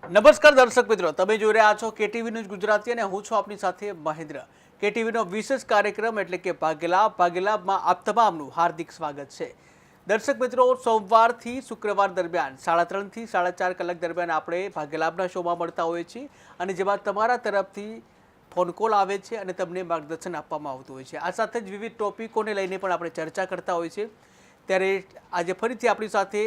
નમસ્કાર દર્શક મિત્રો, તમે જોઈ રહ્યા છો કેટીવી ન્યૂઝ ગુજરાતી અને હું છું આપની સાથે મહેન્દ્ર। કેટીવીનો વિશેષ કાર્યક્રમ એટલે કે ભાગ્યલાભમાં આપ તમામનું હાર્દિક સ્વાગત છે। દર્શક મિત્રો, સોમવારથી શુક્રવાર દરમિયાન 3:30 થી 4:30 કલાક દરમિયાન આપણે ભાગ્યલાભના શોમાં મળતા હોઈએ છીએ અને જેમાં તમારા તરફથી ફોન કોલ આવે છે અને તમને માર્ગદર્શન આપવામાં આવતું હોય છે। આ સાથે જ વિવિધ ટોપિકોને લઈને પણ આપણે ચર્ચા કરતા હોઈએ છીએ। ત્યારે આજે ફરીથી આપણી સાથે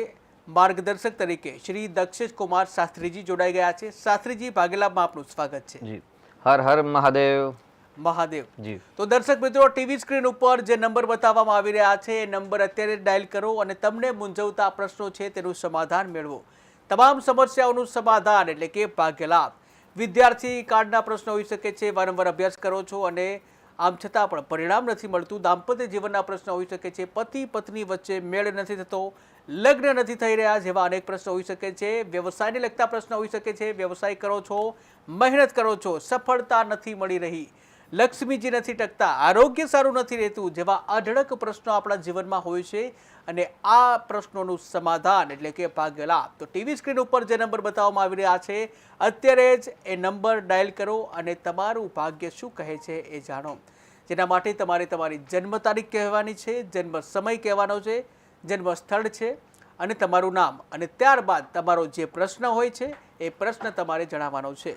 માર્ગદર્શક તરીકે શ્રી દક્ષેશ કુમાર શાસ્ત્રીજી જોડાઈ ગયા છે। શાસ્ત્રીજી, ભાગ્યલાભમાં આપનું સ્વાગત છે। જી, હર હર મહાદેવ। મહાદેવ જી તો દર્શક મિત્રો, ટીવી સ્ક્રીન ઉપર જે નંબર બતાવવામાં આવી રહ્યા છે એ નંબર અત્યારે ડાયલ કરો અને તમને મૂંઝવતા પ્રશ્નો છે તેનું સમાધાન મેળવો। તમામ સમસ્યાઓનું સમાધાન એટલે કે ભાગ્યલાભ। વિદ્યાર્થી કાર્ડના પ્રશ્નો હોઈ શકે છે, વારંવાર અભ્યાસ કરો છો અને આમ છતાં પણ પરિણામ નથી મળતું। દાંપત્ય જીવનના પ્રશ્નો હોઈ શકે છે, પતિ પત્ની વચ્ચે મેળ નથી થતો, લગ્ન નથી થઈ રહ્યા જેવા અનેક પ્રશ્નો હોઈ શકે છે। વ્યવસાયને લગતા પ્રશ્નો હોઈ શકે છે, વ્યવસાય કરો છો, મહેનત કરો છો, સફળતા નથી મળી રહી, લક્ષ્મીજી નથી ટકતા, આરોગ્ય સારું નથી રહેતું જેવા અઢળક પ્રશ્નો આપણા જીવનમાં હોય છે અને આ પ્રશ્નોનું સમાધાન એટલે કે ભાગ્યલાભ। તો ટીવી સ્ક્રીન ઉપર જે નંબર બતાવવામાં આવી રહ્યા છે અત્યારે જ એ નંબર ડાયલ કરો અને તમારું ભાગ્ય શું કહે છે એ જાણો। જેના માટે તમારે તમારી જન્મ તારીખ કહેવાની છે, જન્મ સમય કહેવાનો છે, જન્મ સ્થળ છે અને તમારું નામ, અને ત્યારબાદ તમારો જે પ્રશ્ન હોય છે એ પ્રશ્ન તમારે જણાવવાનો છે।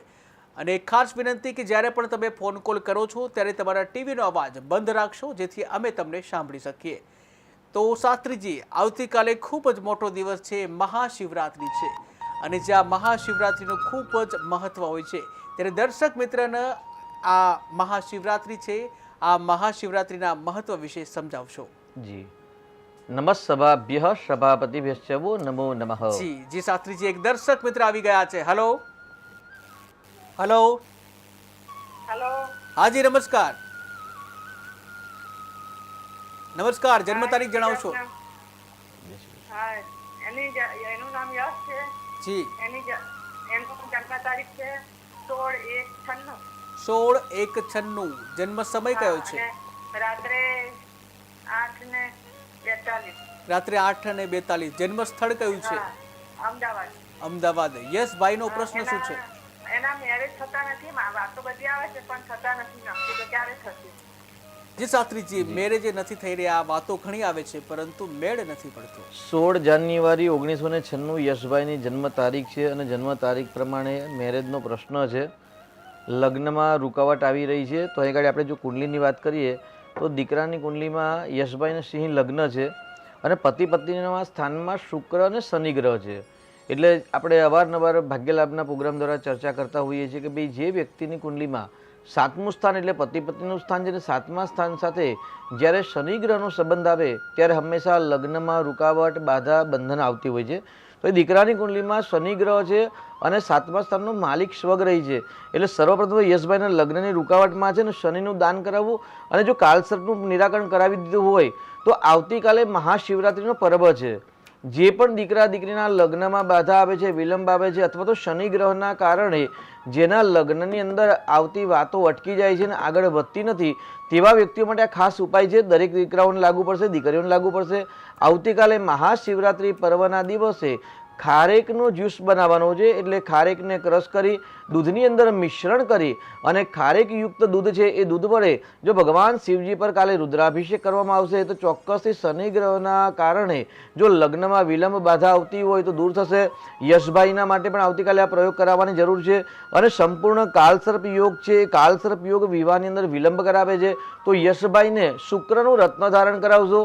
અને ખાસ વિનંતી કે જ્યારે પણ તમે ફોન કોલ કરો છો ત્યારે તમારા ટીવીનો અવાજ બંધ રાખશો જેથી અમે તમને સાંભળી શકીએ। તો શાસ્ત્રીજી, આવતીકાલે ખૂબ જ મોટો દિવસ છે, મહાશિવરાત્રિ છે અને જ્યાં મહાશિવરાત્રિનું ખૂબ જ મહત્વ હોય છે ત્યારે દર્શક મિત્રને આ મહાશિવરાત્રિ છે, આ મહાશિવરાત્રિના મહત્વ વિશે સમજાવશો। જી, નમસ્સભાભ્યઃ સભાપતિભ્યશ્ચ वो नमो नमः। જી શાસ્ત્રીજી, એક દર્શક મિત્ર આવી ગયા છે। હેલો હેલો હેલો, હાજી, નમસ્કાર નમસ્કાર, જન્મ તારીખ જણાવશો। હા, એનું નામ યશ છે। જી, એનું જન્મ તારીખ છે 16/1/96। 16/1/96। જન્મ સમય કયો છે? રાત્રે 8:42। રાત્રે 8:42। જન્મ સ્થળ કયું છે? અમદાવાદ। અમદાવાદ। યસ ભાઈ, નો પ્રશ્ન શું છે? એના મેરેજ થતા નથી, વાતો બધી આવે છે પણ થતા નથી, નક્કી તો ક્યારે થશે? જી શાસ્ત્રીજી, મેરેજ નથી થઈ રહ્યા, વાતો ઘણી આવે છે પરંતુ મેળ નથી પડતો। 16 જાન્યુઆરી 1996 યશભાઈની જન્મ તારીખ છે અને જન્મ તારીખ પ્રમાણે મેરેજનો પ્રશ્ન છે। લગ્નમાં રૂકાવટ આવી રહી છે। તો અહીં આગળ આપણે જો કુંડલીની વાત કરીએ તો દીકરાની કુંડલીમાં યશભાઈને સિંહ લગ્ન છે અને પતિ પત્નીના સ્થાનમાં શુક્ર અને શનિ ગ્રહ છે। એટલે આપણે અવારનવાર ભાગ્યલાભના પ્રોગ્રામ દ્વારા ચર્ચા કરતા હોઈએ છીએ કે ભાઈ, જે વ્યક્તિની કુંડલીમાં 7મું સ્થાન એટલે પતિ પત્નીનું સ્થાન છે અને 7મા સ્થાન સાથે જ્યારે શનિ ગ્રહનો સંબંધ આવે ત્યારે હંમેશા લગ્નમાં રૂકાવટ, બાધા, બંધન આવતી હોય છે। તો એ દીકરાની કુંડલીમાં શનિ ગ્રહ છે અને 7મા સ્થાનનો માલિક સ્વગ્રહી છે। એટલે સર્વપ્રથમ યશભાઈના લગ્નની રૂકાવટમાં છે ને શનિનું દાન કરાવવું અને જો કાલસર્પનું નિરાકરણ કરાવી દીધું હોય તો આવતીકાલે મહાશિવરાત્રિનો પર્વ છે। જે પણ દીકરા દીકરીના લગ્નમાં બાધા આવે છે, વિલંબ આવે છે અથવા તો શનિ ગ્રહના કારણે જેના લગ્નની અંદર આવતી વાતો અટકી જાય છે અને આગળ વધતી નથી તેવા વ્યક્તિઓ માટે આ ખાસ ઉપાય છે। દરેક દીકરાઓને લાગુ પડશે, દીકરીઓને લાગુ પડશે। આવતીકાલે મહાશિવરાત્રિ પર્વના દિવસે ખારેકનો જ્યુસ બનાવવાનો છે। એટલે ખારેકને ક્રશ કરી દૂધની અંદર મિશ્રણ કરી અને ખારેકયુક્ત દૂધ છે એ દૂધ વડે જો ભગવાન શિવજી પર કાલે રુદ્રાભિષેક કરવામાં આવશે તો ચોક્કસથી શનિ ગ્રહના કારણે જો લગ્નમાં વિલંબ બાધા આવતી હોય તો દૂર થશે। યશભાઈના માટે પણ આવતીકાલે આ પ્રયોગ કરાવવાની જરૂર છે અને સંપૂર્ણ કાલસર્પ યોગ છે, કાલસર્પ યોગ વિવાહની અંદર વિલંબ કરાવે છે। તો યશભાઈને શુક્રનું રત્ન ધારણ કરાવજો,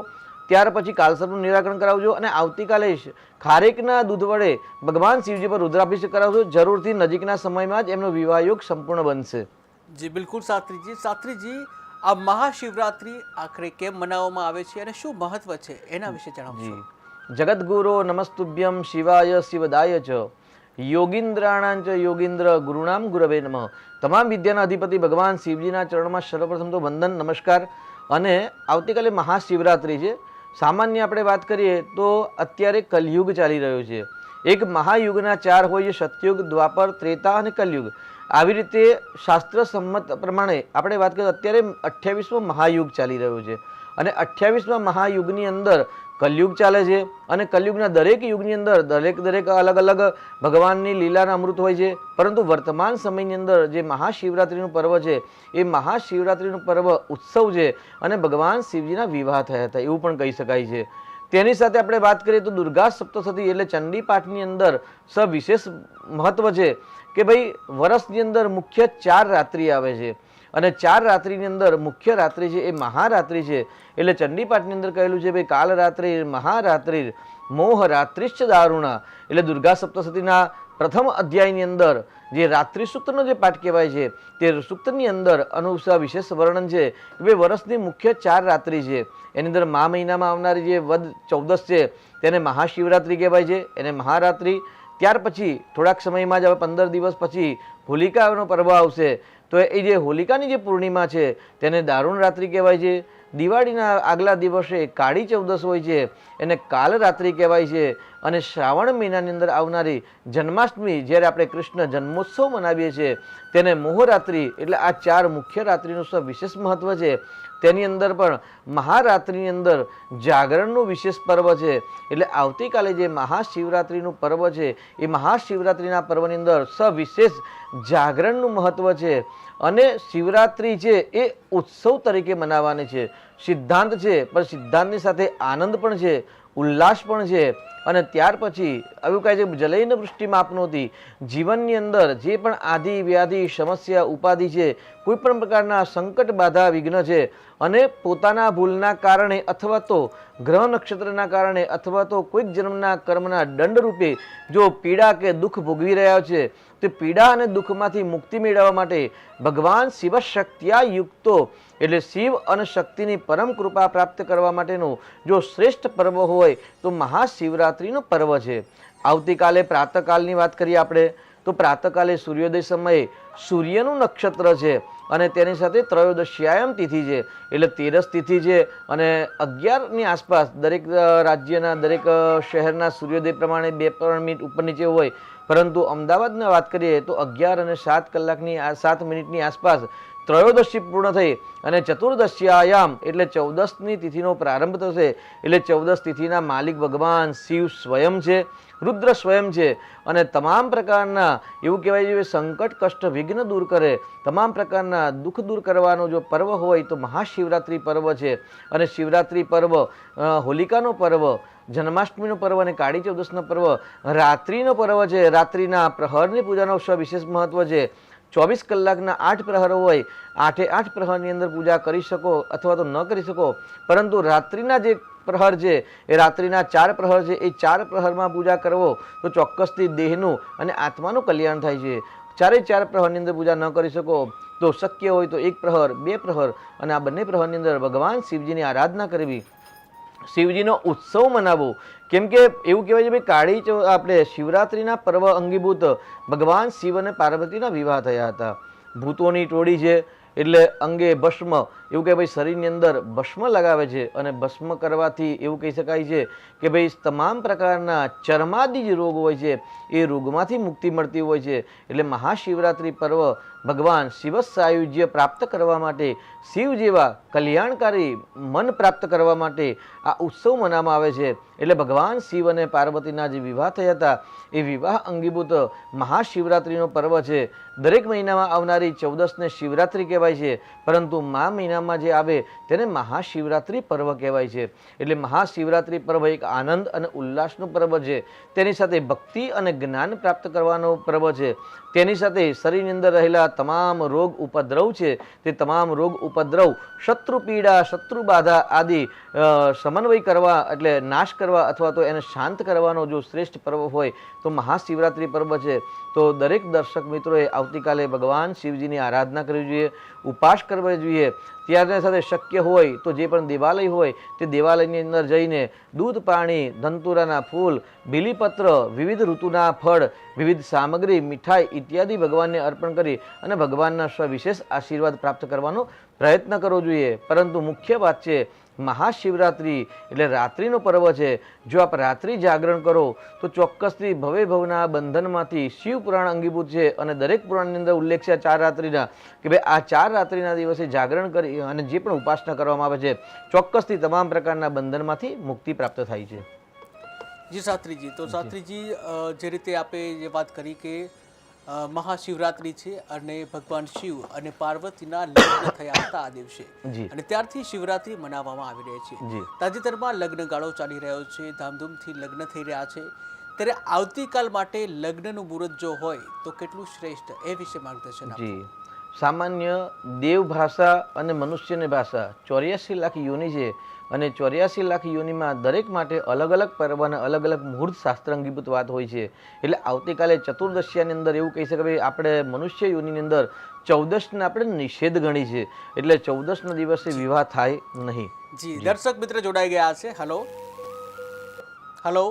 ત્યાર પછી કાલસર્પનું નિરાકરણ કરાવજો અને આવતીકાલે ખારેકના દૂધ વડે ભગવાન શિવજી પર રુદ્રાભિષેક કરાવજો। જરૂરથી નજીકના સમયમાં જ એમનો વિવાહ યોગ સંપૂર્ણ બનશે। જી બિલકુલ શાસ્ત્રીજી। શાસ્ત્રીજી, આ મહાશિવરાત્રિ આખરે કેમ મનાવવામાં આવે છે અને શું મહત્વ છે એના વિશે જણાવશો। જગદગુરો નમસ્તુભ્યમ શિવાય શિવદાય ચ યોગીન્દ્રાણાંચ યોગીન્દ્ર ગુરુણામ ગુરવે નમઃ। તમામ વિદ્યાના અધિપતિ ભગવાન શિવજીના ચરણમાં સર્વપ્રથમ તો વંદન, નમસ્કાર। અને આવતીકાલે મહાશિવરાત્રિ છે। સામાન્ય આપણે વાત કરીએ તો અત્યારે કલયુગ ચાલી રહ્યો છે। એક મહાયુગના 4 હોય છે, સતયુગ, દ્વાપર, ત્રેતા અને કલયુગ। આવી રીતે શાસ્ત્ર સંમત પ્રમાણે આપણે વાત કરીએ અત્યારે 28મો મહાયુગ ચાલી રહ્યો છે અને 28મા મહાયુગની અંદર કલયુગ ચાલે છે અને કલયુગના દરેક યુગની અંદર દરેક અલગ અલગ ભગવાનની લીલાના અમૃત હોય છે, પરંતુ વર્તમાન સમયની અંદર જે મહાશિવરાત્રિનું પર્વ છે એ મહાશિવરાત્રિનું પર્વ ઉત્સવ છે અને ભગવાન શિવજીના વિવાહ થયા હતા એવું પણ કહી શકાય છે. તેની સાથે આપણે વાત કરીએ તો દુર્ગા સપ્તશતી એટલે ચંડી પાઠની અંદર સવિશેષ મહત્વ છે કે ભાઈ વર્ષની અંદર મુખ્ય 4 રાત્રિ આવે છે અને 4 રાત્રિની અંદર મુખ્ય રાત્રિ છે એ મહારાત્રિ છે. એટલે ચંડી પાઠની અંદર કહેલું છે ભાઈ કાલ રાત્રિ મહારાત્રિ મોહ રાત્રિશ્ચ દારુણા. એટલે દુર્ગા સપ્તશતીના પ્રથમ અધ્યાયની અંદર જે રાત્રિ સૂક્તનો જે પાઠ કહેવાય છે તે સૂક્તની અંદર અનુસાર વિશેષ વર્ણન છે કે ભાઈ વર્ષની મુખ્ય 4 રાત્રિ છે. એની અંદર મા મહિનામાં આવનારી જે વદ 14 છે તેને મહાશિવરાત્રિ કહેવાય છે, એને મહારાત્રિ. ત્યાર પછી થોડાક સમયમાં જ હવે 15 દિવસ પછી હોલિકાનો પર્વ આવશે, તો એ જે હોલિકાની જે પૂર્ણિમા છે તેને દારૂણ રાત્રિ કહેવાય છે. દિવાળીના આગલા દિવસે કાળી ચૌદશ હોય છે એને કાલ રાત્રિ કહેવાય છે. અને શ્રાવણ મહિનાની અંદર આવનારી જન્માષ્ટમી જ્યારે આપણે કૃષ્ણ જન્મોત્સવ મનાવીએ છીએ તેને મોહરાત્રિ. એટલે આ 4 મુખ્ય રાત્રિનું વિશેષ મહત્વ છે. તેની અંદર પણ મહારાત્રિની અંદર જાગરણનું વિશેષ પર્વ છે. એટલે આવતીકાલે જે મહાશિવરાત્રિનું પર્વ છે એ મહાશિવરાત્રિના પર્વની અંદર સવિશેષ જાગરણનું મહત્વ છે અને શિવરાત્રિ છે એ ઉત્સવ તરીકે મનાવવાની છે. સિદ્ધાંત છે પણ સિદ્ધાંતની સાથે આનંદ પણ છે, ઉલ્લાસ પણ છે. અને ત્યાર પછી એવું કહે છે જલૈન વૃષ્ટિ માપનોતી. જીવનની અંદર જે પણ આદિ વ્યાધિ સમસ્યા ઉપાધિ છે, કોઈ પણ પ્રકારના સંકટ બાધા વિઘ્ન છે અને પોતાના ભૂલના કારણે અથવા તો ગ્રહ નક્ષત્રના કારણે અથવા તો કોઈક જન્મના કર્મના દંડ રૂપે જો પીડા કે દુઃખ ભોગવી રહ્યા છે તે પીડા અને દુઃખમાંથી મુક્તિ મેળવવા માટે ભગવાન શિવ શક્ત્યા યુક્તો એટલે શિવ અને શક્તિની પરમ કૃપા પ્રાપ્ત કરવા માટેનું જો શ્રેષ્ઠ પર્વ હોય તો મહાશિવરાત્રિનું પર્વ છે. આવતીકાલે પ્રાતઃકાલની વાત કરીએ આપણે તો પ્રાતઃકાલે સૂર્યોદય સમયે સૂર્યનું નક્ષત્ર છે અને તેની સાથે ત્રયોદશ્યાયમ તિથિ છે એટલે 13 તિથિ છે અને 11ની આસપાસ દરેક રાજ્યના દરેક શહેરના સૂર્યોદય પ્રમાણે 2 મિનિટ ઉપર નીચે હોય, પરંતુ અમદાવાદની વાત કરીએ તો 11 અને 7 કલાકની 7 મિનિટની આસપાસ ત્રયોદશી પૂર્ણ થઈ અને ચતુર્દશ્યાયામ એટલે 14ની તિથિનો પ્રારંભ થશે. એટલે 14 તિથિના માલિક ભગવાન શિવ સ્વયં છે, રુદ્ર સ્વયં છે અને તમામ પ્રકારના એવું કહેવાય છે સંકટ કષ્ટ વિઘ્ન દૂર કરે, તમામ પ્રકારના દુઃખ દૂર કરવાનો જો પર્વ હોય તો મહાશિવરાત્રિ પર્વ છે. અને શિવરાત્રિ પર્વ, હોલિકાનો પર્વ, જન્માષ્ટમીનો પર્વ અને કાળી ચૌદશનો પર્વ રાત્રિનો પર્વ છે. રાત્રિના પ્રહરની પૂજાનો વિશેષ મહત્વ છે. 24 કલાકના 8 પ્રહરો હોય, 8 પ્રહરની અંદર પૂજા કરી શકો અથવા તો ન કરી શકો, પરંતુ રાત્રિના જે પ્રહર છે એ રાત્રિના 4 પ્રહર છે એ 4 પ્રહરમાં પૂજા કરવો તો ચોક્કસથી દેહનું અને આત્માનું કલ્યાણ થાય છે. 4 પ્રહરની અંદર પૂજા ન કરી શકો તો શક્ય હોય તો 1 પ્રહર 2 પ્રહર અને આ બંને પ્રહરની અંદર ભગવાન શિવજીની આરાધના કરવી, શિવજીનો ઉત્સવ મનાવવો. કેમ કે એવું કહેવાય છે ભાઈ કાળી આપણે શિવરાત્રિના પર્વ અંગીભૂત ભગવાન શિવ અને પાર્વતીના વિવાહ થયા હતા. ભૂતોની ટોળી છે એટલે અંગે ભસ્મ, એવું કે ભાઈ શરીરની અંદર ભસ્મ લગાવે છે અને ભસ્મ કરવાથી એવું કહી શકાય છે કે ભાઈ તમામ પ્રકારના ચર્માદી જે રોગ હોય છે એ રોગમાંથી મુક્તિ મળતી હોય છે. એટલે મહાશિવરાત્રિ પર્વ ભગવાન શિવ સાયુજ્ય પ્રાપ્ત કરવા માટે, શિવ જેવા કલ્યાણકારી મન પ્રાપ્ત કરવા માટે આ ઉત્સવ મનાવવામાં આવે છે. એટલે ભગવાન શિવ અને પાર્વતીના જે વિવાહ થયા હતા એ વિવાહ અંગીભૂત મહાશિવરાત્રિનો પર્વ છે. દરેક મહિનામાં આવનારી 14ને શિવરાત્રિ કહેવાય છે, પરંતુ મા મહિનામાં જે આવે તેને મહાશિવરાત્રિ પર્વ કહેવાય છે. એટલે મહાશિવરાત્રિ પર્વ એક આનંદ અને ઉલ્લાસનું પર્વ છે. તેની સાથે ભક્તિ અને જ્ઞાન પ્રાપ્ત કરવાનો પર્વ છે. તેની સાથે શરીરની અંદર રહેલા તમામ રોગ ઉપદ્રવ છે તે તમામ રોગ ઉપદ્રવ, શત્રુ પીડા, શત્રુ બાધા આદિ સમન્વય કરવા એટલે નાશ કરવા અથવા તો એને શાંત કરવાનો જો શ્રેષ્ઠ પર્વ હોય તો મહાશિવરાત્રિ પર્વ છે. તો દરેક દર્શક મિત્રોએ આવતીકાલે ભગવાન શિવજીની આરાધના કરવી જોઈએ, ઉપાસ કરવા જોઈએ. ત્યારની સાથે શક્ય હોય તો જે પણ દેવાલય હોય તે દેવાલયની અંદર જઈને દૂધ પાણી, ધંતુરાના ફૂલ, બીલીપત્ર, વિવિધ ઋતુના ફળ, વિવિધ સામગ્રી, મીઠાઈ ઇત્યાદિ ભગવાનને અર્પણ કરી અને ભગવાનના સવિશેષ આશીર્વાદ પ્રાપ્ત કરવાનો પ્રયત્ન કરવો જોઈએ. પરંતુ મુખ્ય વાત છે મહાશિવરાત્રિ એટલે રાત્રિનો પર્વ છે. જો આપ રાત્રિ જાગરણ કરો તો ચોક્કસથી ભવે ભવના બંધનમાંથી શિવ પુરાણ અંગીભૂત છે અને દરેક પુરાણની અંદર ઉલ્લેખ છે 4 રાત્રિના કે ભાઈ આ 4 રાત્રિના દિવસે જાગરણ કરી અને જે પણ ઉપાસના કરવામાં આવે છે ચોક્કસથી તમામ પ્રકારના બંધનમાંથી મુક્તિ પ્રાપ્ત થાય છે. જી શાસ્ત્રીજી, તો શાસ્ત્રીજી જે રીતે આપે જે વાત કરી કે મહાશિવરાત્રિ છે અને ભગવાન શિવ અને પાર્વતીના લગ્ન થયા હતા આ દિવસે જી. અને ત્યારથી શિવરાત્રિ મનાવવામાં આવી રહી છે. જી. તાજેતરમાં લગ્ન ગાળો ચાલી રહ્યો છે, ધામધૂમથી લગ્ન થઈ રહ્યા છે, ત્યારે આવતીકાલ માટે લગ્નનું મુહૂર્ત જો હોય તો કેટલું શ્રેષ્ઠ એ વિશે માર્ગદર્શન આપો. જી. સામાન્ય દેવ ભાષા અને મનુષ્યની ભાષા 84 લાખ યોની છે અને 84 લાખ યોનીમાં દરેક માટે અલગ અલગ પર્વ અને અલગ અલગ મુહૂર્ત શાસ્ત્ર અંગીભૂત વાત હોય છે. એટલે આવતીકાલે ચતુર્દશીની અંદર એવું કહી શકાય ભાઈ આપણે મનુષ્ય યોનીની અંદર 14ને આપણે નિષેધ ગણી છે, એટલે 14ના દિવસે વિવાહ થાય નહીં. જી, દર્શક મિત્ર જોડાઈ ગયા છે. હલો હલો,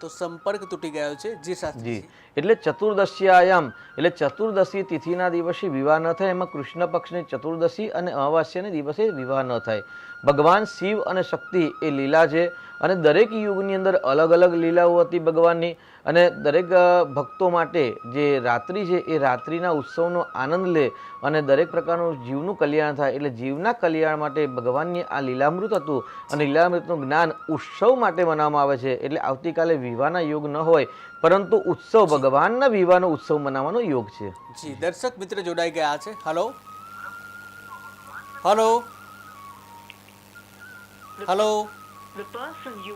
તો સંપર્ક તૂટી ગયો છે. જી શાસ્ત્રીજી. જી. એટલે ચતુર્દશીયાયામ એટલે ચતુર્દશી તિથિના દિવસે વિવાહ ન થાય. એમાં કૃષ્ણ પક્ષની ચતુર્દશી અને અમાવાસ્યાના દિવસે વિવાહ ન થાય. ભગવાન શિવ અને શક્તિ એ લીલા છે અને દરેક યુગની અંદર અલગ અલગ લીલાઓ હતી ભગવાનની અને દરેક ભક્તો માટે જે રાત્રિ છે એ રાત્રિના ઉત્સવનો આનંદ લે અને દરેક પ્રકારનું જીવનું કલ્યાણ થાય. એટલે જીવના કલ્યાણ માટે ભગવાનની આ લીલામૃત હતું અને લીલામૃતનું જ્ઞાન ઉત્સવ માટે મનાવવામાં આવે છે. એટલે આવતીકાલે વિવાહના યોગ ન હોય પરંતુ ઉત્સવ ભગવાનના વિવાહનો ઉત્સવ મનાવવાનો યોગ છે. જી, દર્શક મિત્ર જોડાઈ ગયા છે. હલો હલો હલો,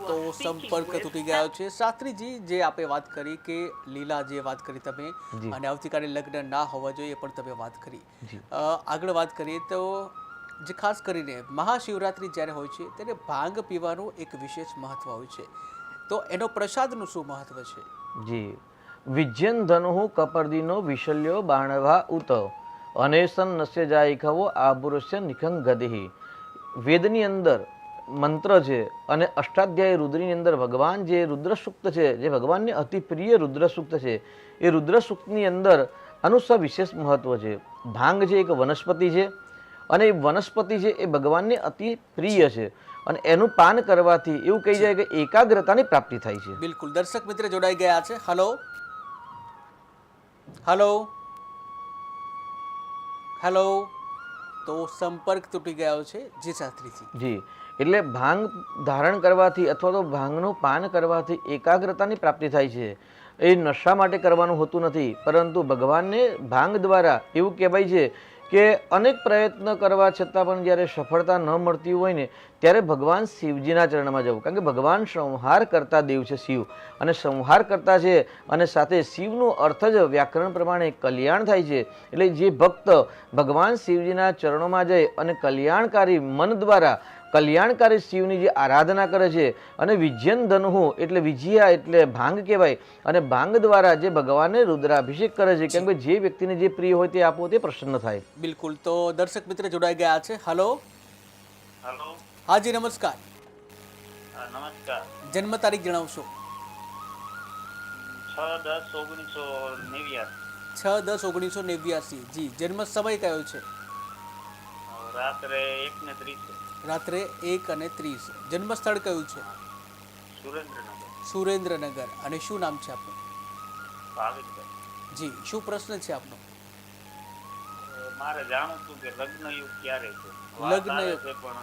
તો સંપર્ક તૂટી ગયો છે. શાસ્ત્રીજી, જે આપે વાત કરી કે લીલા જે વાત કરી તમે જી. અને આવતીકાલે લગ્ન ના હોવા જોઈએ એ પણ તમે વાત કરી. જી. આગળ વાત કરીએ તો જે ખાસ કરીને મહાશિવરાત્રિ જ્યારે હોય છે ત્યારે ભાંગ પીવાનું એક વિશેષ મહત્વ હોય છે, તો એનો પ્રસાદનું શું મહત્વ છે? જી. વિજ્યન ધનુઃ કપર્દિનો વિશલ્યો બાણવા ઉત અનેસન નસ્ય જાય ખવો આબુરસ્ય નિખંગ ગદિ. વેદની અંદર મંત્ર છે અને અષ્ટાધ્યાય રુદ્રની અંદર ભગવાન જે રુદ્ર સૂક્ત છે, જે ભગવાનને અતિ પ્રિય રુદ્ર સૂક્ત છે, એ રુદ્ર સૂક્તની અંદર આનું સવિશેષ મહત્વ છે. ભાંગ જે એક વનસ્પતિ છે અને એ વનસ્પતિ છે એ ભગવાનને અતિ પ્રિય છે અને એનું પાન કરવાથી એવું કહી જાય કે એકાગ્રતાની પ્રાપ્તિ થાય છે. બિલકુલ. દર્શક મિત્ર જોડાઈ ગયા છે. હલો હલો હલો, તો સંપર્ક તૂટી ગયો છે. જી શાસ્ત્રીજી. જી. એટલે ભાંગ ધારણ કરવાથી અથવા તો ભાંગનું પાન કરવાથી એકાગ્રતાની પ્રાપ્તિ થાય છે. એ નશા માટે કરવાનું હોતું નથી, પરંતુ ભગવાનને ભાંગ દ્વારા એવું કહેવાય છે કે અનેક પ્રયત્ન કરવા છતાં પણ જ્યારે સફળતા ન મળતી હોય ને ત્યારે ભગવાન શિવજીના ચરણમાં જવું, કારણ કે ભગવાન સંહાર કરતા દેવ છે શિવ અને સંહાર કરતા છે અને સાથે શિવનું અર્થ જ વ્યાકરણ પ્રમાણે કલ્યાણ થાય છે. એટલે જે ભક્ત ભગવાન શિવજીના ચરણોમાં જાય અને કલ્યાણકારી મન દ્વારા કલ્યાણકારી શિવની જે આરાધના કરે છે અને વિજ્યન ધનુઃ એટલે વિજયા એટલે ભાંગ કહેવાય અને ભાંગ દ્વારા જે ભગવાનને રુદ્રાભિષેક કરે છે, કેમ કે જે વ્યક્તિને જે પ્રિય હોય તે આપો તે પ્રસન્ન થાય. બિલકુલ. તો દર્શક મિત્ર જોડાઈ ગયા છે. Hello hello. હાજી, નમસ્કાર. નમસ્કાર. જન્મ તારીખ જણાવશો? 6/10/1989. 6/10/1989. જી. જન્મ સમય કયો છે? રાત્રે 1:30. રાત્રે 1:30. જન્મ સ્થળ કયું છે? સુરેન્દ્રનગર. સુરેન્દ્રનગર. અને શું નામ છે આપનું? ભાવિકભાઈ. જી. શું પ્રશ્ન છે આપનો? મારે જાણવું હતું કે લગ્ન યુગ ક્યારે છે? લગ્ન વાત આવે યુગ. છે પણ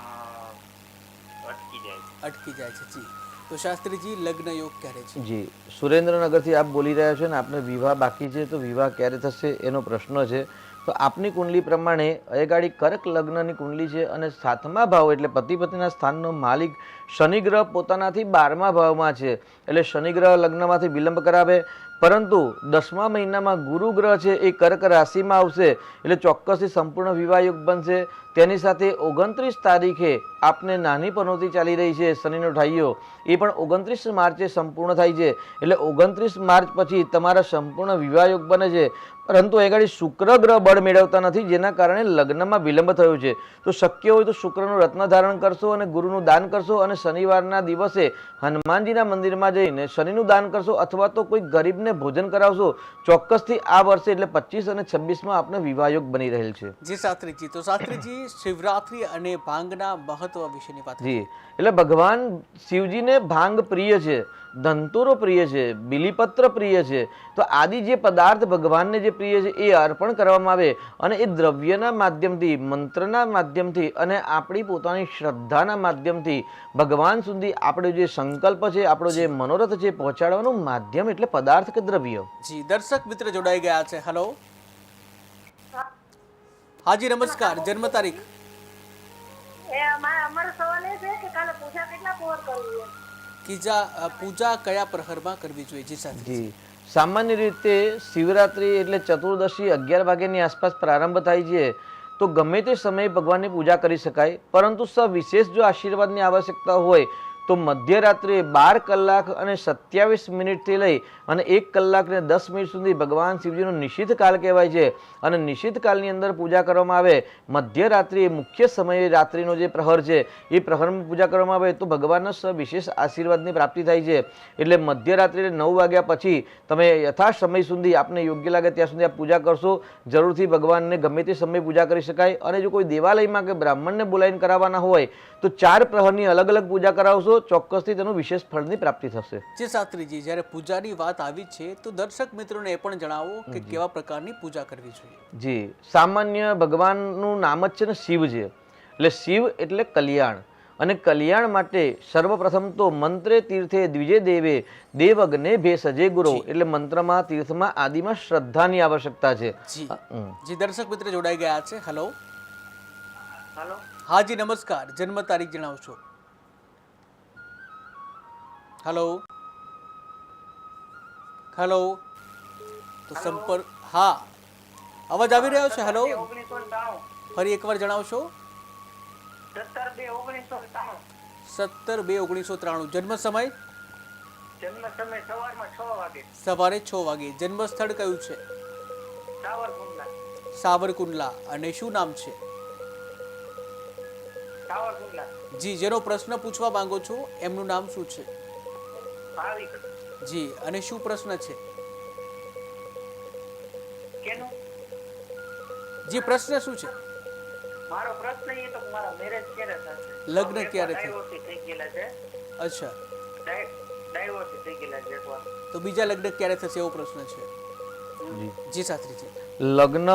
અટકી જાય છે. અટકી જાય છે. જી. તો શાસ્ત્રીજી, લગ્ન યોગ ક્યારે છે? જી. સુરેન્દ્રનગરથી આપ બોલી રહ્યા છો ને આપને વિવાહ બાકી છે, તો વિવાહ ક્યારે થશે એનો પ્રશ્ન છે. તો આપની કુંડલી પ્રમાણે અયગાડી કર્ક લગ્નની કુંડલી છે અને 7મા ભાવ એટલે પતિ પત્નીના સ્થાનનો માલિક શનિ ગ્રહ પોતાનાથી 12મા ભાવમાં છે. એટલે શનિ ગ્રહ લગ્નમાંથી વિલંબ કરાવે, પરંતુ 10મા મહિનામાં ગુરુ ગ્રહ છે એ કર્ક રાશિમાં આવશે એટલે ચોક્કસથી સંપૂર્ણ વિવાહ યોગ બનશે. તેની સાથે 29 તારીખે આપને નાની પનોતી ચાલી રહી છે શનિનો ઠાઈયો, એ પણ 29 માર્ચે સંપૂર્ણ થાય છે. એટલે 29 માર્ચ પછી તમારા સંપૂર્ણ વિવાહ યોગ બને છે. પરંતુ એ ગાડી શુક્ર ગ્રહ બળ મેળવતા નથી, જેના કારણે લગ્નમાં વિલંબ થયો છે. તો શક્ય હોય તો શુક્રનું રત્ન ધારણ કરશો અને ગુરુનું દાન કરશો, અને શનિવારના દિવસે હનુમાનજીના મંદિરમાં જઈને શનિનું દાન કરશો, અથવા તો કોઈ ગરીબને ભોજન કરાવશો. ચોક્કસથી આ વર્ષે એટલે 25 અને 26માં આપને વિવાહયોગ બની રહેલ છે. જી શાસ્ત્રીજી, તો શાસ્ત્રીજી શિવરાત્રી અને ભાંગના મહત્વ વિશેની વાત જી, એટલે ભગવાન શિવજીને ભાંગ પ્રિય છે, ધંતુરો પ્રિય છે, બિલીપત્ર પ્રિય છે. તો આદિ જે પદાર્થ ભગવાનને જે પ્રિય છે એ અર્પણ કરવામાં આવે, અને એ દ્રવ્યના માધ્યમથી, મંત્રના માધ્યમથી અને આપણી પોતાની શ્રદ્ધાના માધ્યમથી ભગવાન સુધી આપણો જે સંકલ્પ છે, આપણો જે મનોરથ છે, પહોંચાડવાનું માધ્યમ એટલે પદાર્થ કે દ્રવ્ય. જી, દર્શક મિત્ર જોડાઈ ગયા છે. હેલો, હાજી નમસ્કાર. જન્મ તારીખ? અમારો સવાલ એ છે કે કાલે પૂજા કેટલા પહોર કરવી છે? પૂજા કયા પ્રહરમાં કરવી જોઈએ? જી સાથે. જી, સામાન્ય રીતે શિવરાત્રી એટલે ચતુર્દશી 11 વાગ્યાની આસપાસ પ્રારંભ થાય છે. તો ગમે તે સમયે ભગવાનની પૂજા કરી શકાય, પરંતુ સવિશેષ જો આશીર્વાદની આવશ્યકતા હોય તો મધ્યરાત્રે 12 કલાક અને 27 મિનિટથી લઈ અને 1 કલાક ને 10 મિનિટ સુધી ભગવાન શિવજીનો નિષિદ્ધ કાળ કહેવાય છે. અને નિષિદ્ધ કાળની અંદર પૂજા કરવામાં આવે. મધ્યરાત્રિ મુખ્ય સમયે રાત્રિનો જે પ્રહર છે એ પ્રહરમાં પૂજા કરવામાં આવે તો ભગવાનના સવિશેષ આશીર્વાદની પ્રાપ્તિ થાય છે. એટલે મધ્યરાત્રિ 9 વાગ્યા પછી તમે યથા સમય સુધી આપને યોગ્ય લાગે ત્યાં સુધી આપ પૂજા કરશો. જરૂરથી ભગવાનને ગમે તે સમયે પૂજા કરી શકાય. અને જો કોઈ દેવાલયમાં કે બ્રાહ્મણને બોલાવીને કરાવવાના હોય તો 4 પ્રહરની અલગ અલગ પૂજા કરાવશો, ચોક્કસથી તેનું વિશેષ ફળની પ્રાપ્તિ થશે. જી શાસ્ત્રીજી, જ્યારે પૂજાની વાત આવી છે તો દર્શક મિત્રોને એ પણ જણાવો કે કેવા પ્રકારની પૂજા કરવી જોઈએ. જી, સામાન્ય ભગવાનનું નામ જ છે ને શિવ છે. એટલે શિવ એટલે કલ્યાણ, અને કલ્યાણ માટે સર્વપ્રથમ તો મંત્રે તીર્થે દ્વિજે દેવે દેવગ્ને ભે સજે ગુરુ. એટલે મંત્રમાં, તીર્થમાં, આદિમાં શ્રદ્ધાની આવશ્યકતા છે. જી, દર્શક મિત્ર જોડાઈ ગયા છે. હેલો, હેલો, હાજી નમસ્કાર. જન્મ તારીખ જણાવશો? હેલો હેલો, તો સંપર્ક. હા, અવાજ આવી રહ્યો છે. હેલો, 1993 ફરી એકવાર જણાવશો? 17/2/1993 17/2/1993. જન્મ સમય? જન્મ સમય સવારમાં 6 વાગે. સવારે 6 વાગે. જન્મ સ્થળ કયું છે? સાવરકુંડલા. સાવરકુંડલા. અને શું નામ છે? સાવરકુંડલા. જી, જેનો પ્રશ્ન પૂછવા માંગો છો એમનું નામ શું છે? ભાવિક. જી, અને શું પ્રશ્ન છે? કેનું? જી, પ્રશ્ન શું છે? મારો પ્રશ્ન એ તો મારા મેરેજ ક્યારે થશે? લગ્ન ક્યારે થશે? ડાયવોર્સ થઈ ગયેલા છે. અચ્છા, ડાયવોર્સ થઈ ગયેલા છે એકવાર. તો બીજા લગ્ન ક્યારે થશે એવો પ્રશ્ન છે. જી શાસ્ત્રીજી, લગ્ન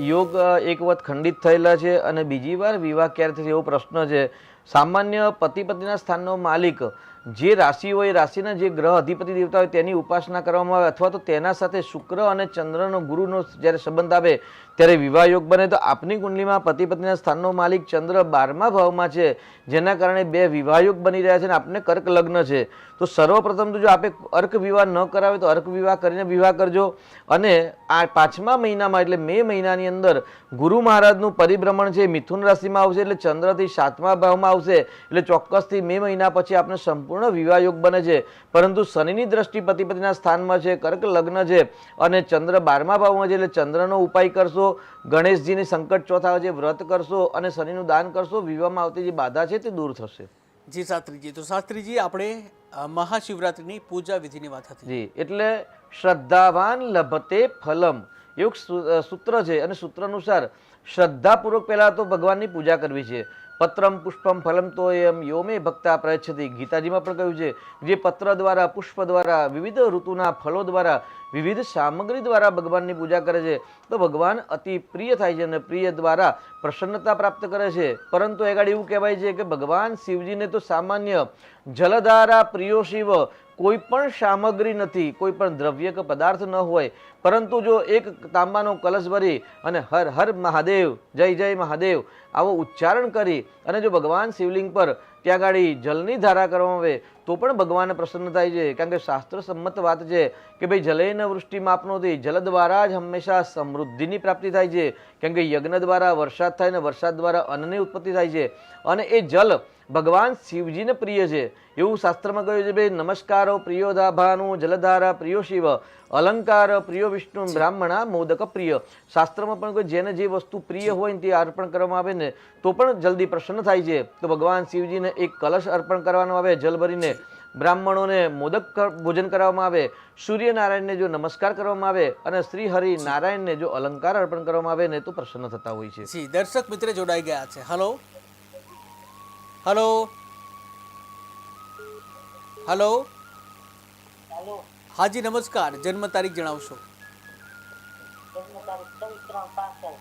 યોગ એક વખત ખંડિત થયેલા છે અને બીજી વાર વિવાહ ક્યારે થશે એવો પ્રશ્ન છે. સામાન્ય પતિ પત્નીના સ્થાનનો માલિક જે રાશિ હોય, રાશિના જે ગ્રહ અધિપતિ દેવતા હોય તેની ઉપાસના કરવામાં આવે, અથવા તો તેના સાથે શુક્ર અને ચંદ્રનો, ગુરુનો જ્યારે સંબંધ આવે ત્યારે વિવાહ યોગ બને. તો આપની કુંડલીમાં પતિ પત્નીના સ્થાનનો માલિક ચંદ્ર 12મા ભાવમાં છે, જેના કારણે 2 વિવાહ યોગ બની રહ્યા છે અને આપને કર્ક લગ્ન છે. તો સર્વપ્રથમ તો જો આપે અર્ક વિવાહ ન કરાવે તો અર્ક વિવાહ કરીને વિવાહ કરજો. અને આ 5મા મહિનામાં એટલે મે મહિનાની અંદર ગુરુ મહારાજનું પરિભ્રમણ છે, મિથુન રાશિમાં આવશે. એટલે ચંદ્રથી 7મા ભાવમાં આવશે. એટલે ચોક્કસથી મે મહિના પછી આપણે સંપૂર્ણ વિવાહ યોગ બને છે. પરંતુ શનિની દ્રષ્ટિ પતિ પત્નીના સ્થાનમાં છે, કર્ક લગ્ન છે, અને ચંદ્ર 12મા ભાવમાં છે. એટલે ચંદ્રનો ઉપાય કરશો, ગણેશજીની સંકટ ચોથા છે વ્રત કરશો અને શનિનું દાન કરશો. વિવાહમાં આવતી જે બાધા છે તે દૂર થશે. જી શાસ્ત્રીજી, તો શાસ્ત્રીજી આપણે મહાશિવરાત્રિની પૂજા વિધિની વાત હતી. જી, એટલે શ્રદ્ધાવાન લભતે ફલમ એવું સૂત્ર છે. અને સૂત્ર અનુસાર શ્રદ્ધાપૂર્વક પહેલા તો ભગવાનની પૂજા કરવી છે. પત્રમ પુષ્પમ ફલમ તો એમ યોમે ભક્તા પ્રયચ્છતિ. ગીતાજીમાં પણ કહ્યું છે જે પત્ર દ્વારા, પુષ્પ દ્વારા, વિવિધ ઋતુના ફળો દ્વારા, વિવિધ સામગ્રી દ્વારા ભગવાનની પૂજા કરે છે તો ભગવાન અતિ પ્રિય થાય છે અને પ્રિય દ્વારા પ્રસન્નતા પ્રાપ્ત કરે છે. પરંતુ એ ગાડી એવું કહેવાય છે કે ભગવાન શિવજીને તો સામાન્ય જલધારા પ્રિયો શિવ, કોઈ પણ સામગ્રી નથી, કોઈ પણ દ્રવ્ય કે પદાર્થ ન હોય, પરંતુ જો એક તાંબાનો કલશ ભરી અને હર હર મહાદેવ, જય જય મહાદેવ આવો ઉચ્ચારણ કરી અને જો ભગવાન શિવલિંગ પર ત્યાં ગાડી જલની ધારા કરવામાં આવે તો પણ ભગવાન પ્રસન્ન થાય છે, કારણ કે શાસ્ત્ર સંમત વાત છે કે ભાઈ જલેન વૃષ્ટિ માપનોથી, જલ દ્વારા જ હંમેશા સમૃદ્ધિની પ્રાપ્તિ થાય છે, કેમ કે યજ્ઞ દ્વારા વરસાદ થાય ને વરસાદ દ્વારા અન્નની ઉત્પત્તિ થાય છે, અને એ જલ ભગવાન શિવજીને પ્રિય છે એવું શાસ્ત્રમાં કહ્યું છે. ભાઈ નમસ્કારો પ્રિયો ભાનુ જલધારા પ્રિયો શિવ, અલંકાર પ્રિયો વિષ્ણુ, બ્રાહ્મણા મોદક પ્રિય. શાસ્ત્રમાં પણ કોઈ જેને જે વસ્તુ પ્રિય હોય ને તે અર્પણ કરવામાં આવે ને તો પણ જલ્દી પ્રસન્ન થાય છે. તો ભગવાન શિવજીને એક કલશ અર્પણ કરવાનો આવે જલ ભરીને, બ્રાહ્મણોને મોદક ભોજન કરવામાં આવે, સૂર્યનારાયણને જો નમસ્કાર કરવામાં આવે અને શ્રી હરિ નારાયણને જો અલંકાર અર્પણ કરવામાં આવે ને તો પ્રસન્ન થતા હોય છે. જી દર્શક મિત્ર જોડાઈ ગયા છે. હલો હલો હલો હેલો, હાજી નમસ્કાર, જન્મ તારીખ જણાવશો? જન્મ તારીખ 24/3/65.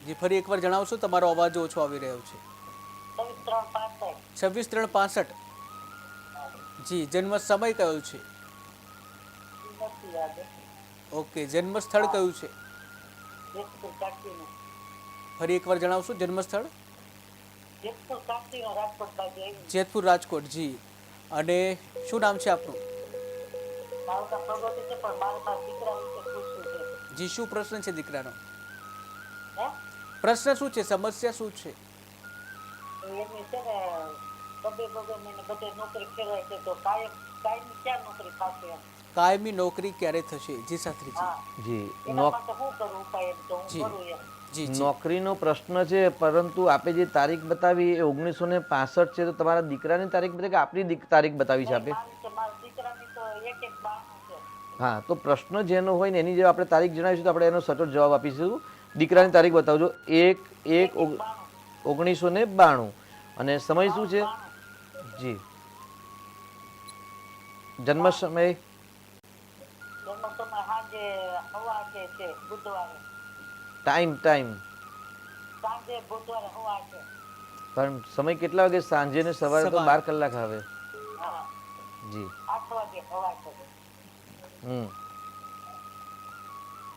જી ફરી એકવાર જણાવશો, તમારો અવાજ ઓછો આવી રહ્યો છે. 24/3/65. 26/3/65. જી જન્મ સમય કયો છે? નથી યાદ. ઓકે, જન્મ સ્થળ કયું છે? જેતપુર કાઠીનો. ફરી એકવાર જણાવશો જન્મ સ્થળ? જેતપુર કાઠીનો, રાજકોટ બાજુ. જેતપુર રાજકોટ. જી અને શું નામ છે આપનું? મારું તો પ્રગતિ છે, પણ મારે મારા દીકરા વિશે પૂછવું છે. જી શું પ્રશ્ન છે દીકરાનો? હે? પ્રશ્ન શું છે, સમસ્યા શું છે? એમની છે ને બબે મને બધે નોકરી ખેલાય છે, તો કાયમી ક્યાં નોકરી થશે એમ? કાયમી નોકરી ક્યારે થશે? જી શાસ્ત્રીજી. હા, જી એના માટે શું કરું ઉપાય? એમ તો હું જી. કરું એમ. જી જી નોકરીનો પ્રશ્ન છે, પરંતુ આપે જે તારીખ બતાવી એ 1965 છે, તો તમારા દીકરાની તારીખ બતાવી કે આપણી તારીખ બતાવી છે આપે? મારી છે, મારા દીકરાની તો એક બાણું છે. હા, તો પ્રશ્ન જેનો હોય ને એની જે આપણે તારીખ જણાવીશું તો આપણે એનો સચોટ જવાબ આપીશું. દીકરાની તારીખ બતાવજો. 1/1/1992 અને સમય શું છે? જી જન્મ સમય જન્મ સમય સાંજે સવા છે, બુધવારે. ટાઈમ સાંજે બુધવારે સવા છે. પણ સમય કેટલા વાગે? સાંજે ને સવારે તો સવારે. 12 કલાક આવે. હા, જી 8 વાગે સવા છે.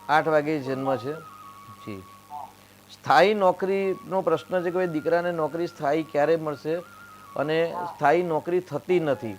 8 વાગે જન્મ છે. જી સ્થાયી નોકરીનો પ્રશ્ન છે કે ભાઈ દીકરાને નોકરી સ્થાયી ક્યારે મળશે અને સ્થાયી નોકરી થતી નથી.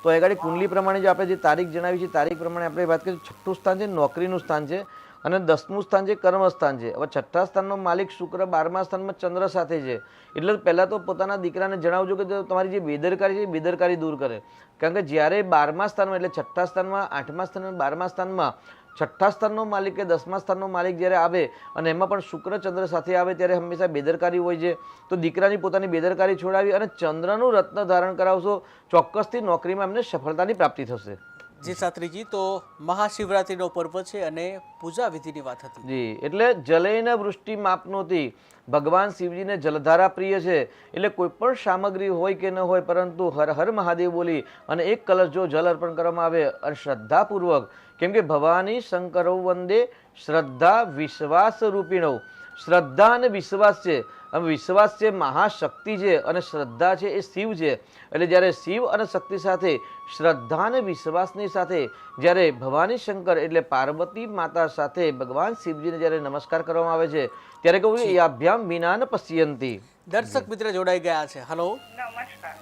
તો એ ગાડી કુંડલી પ્રમાણે જે આપણે જે તારીખ જણાવી છે તારીખ પ્રમાણે આપણે વાત કરીએ, 6થું સ્થાન છે નોકરીનું સ્થાન છે અને 10મું સ્થાન છે કર્મ સ્થાન છે. હવે 6થા સ્થાનનો માલિક શુક્ર 12મા સ્થાનમાં ચંદ્ર સાથે છે, એટલે પહેલાં તો પોતાના દીકરાને જણાવજો કે તમારી જે બેદરકારી છે એ બેદરકારી દૂર કરે. કારણ કે જ્યારે 12મા સ્થાનમાં એટલે 6થા સ્થાનમાં 8મા સ્થાન અને 12મા સ્થાનમાં 6થા સ્થાનનો માલિક કે 10મા સ્થાનનો માલિક જ્યારે આવે અને એમાં પણ શુક્ર ચંદ્ર સાથે આવે ત્યારે હંમેશા બેદરકારી હોય છે. તો દીકરાની પોતાની બેદરકારી છોડાવી અને ચંદ્રનું રત્ન ધારણ કરાવશો, ચોક્કસથી નોકરીમાં એમને સફળતાની પ્રાપ્તિ થશે. જી શાસ્ત્રીજી, તો મહાશિવરાત્રિનો પર્વ છે અને પૂજા વિધિની વાત હતી. જી એટલે જલેન વૃષ્ટિ માપનોથી ભગવાન શિવજીને જલધારા પ્રિય છે, એટલે કોઈ પણ સામગ્રી હોય કે ન હોય પરંતુ હર હર મહાદેવ બોલી અને એક કલશ જો જલ અર્પણ કરવામાં આવે અને શ્રદ્ધાપૂર્વક, કેમ કે ભવાની શંકરો વંદે શ્રદ્ધા વિશ્વાસ રૂપિણો. શ્રદ્ધા અને વિશ્વાસ છે, અને વિશ્વાસ છે મહાશક્તિ છે અને શ્રદ્ધા છે એ શિવ છે. એટલે જ્યારે શિવ અને શક્તિ સાથે શ્રદ્ધા અને વિશ્વાસની સાથે જ્યારે ભવાની શંકર એટલે પાર્વતી માતા સાથે ભગવાન શિવજીને જ્યારે નમસ્કાર કરવામાં આવે છે ત્યારે કહું યાભ્યામ વિનાન પશ્યંતી. દર્શક મિત્ર જોડાઈ ગયા છે. હલો નમસ્કાર.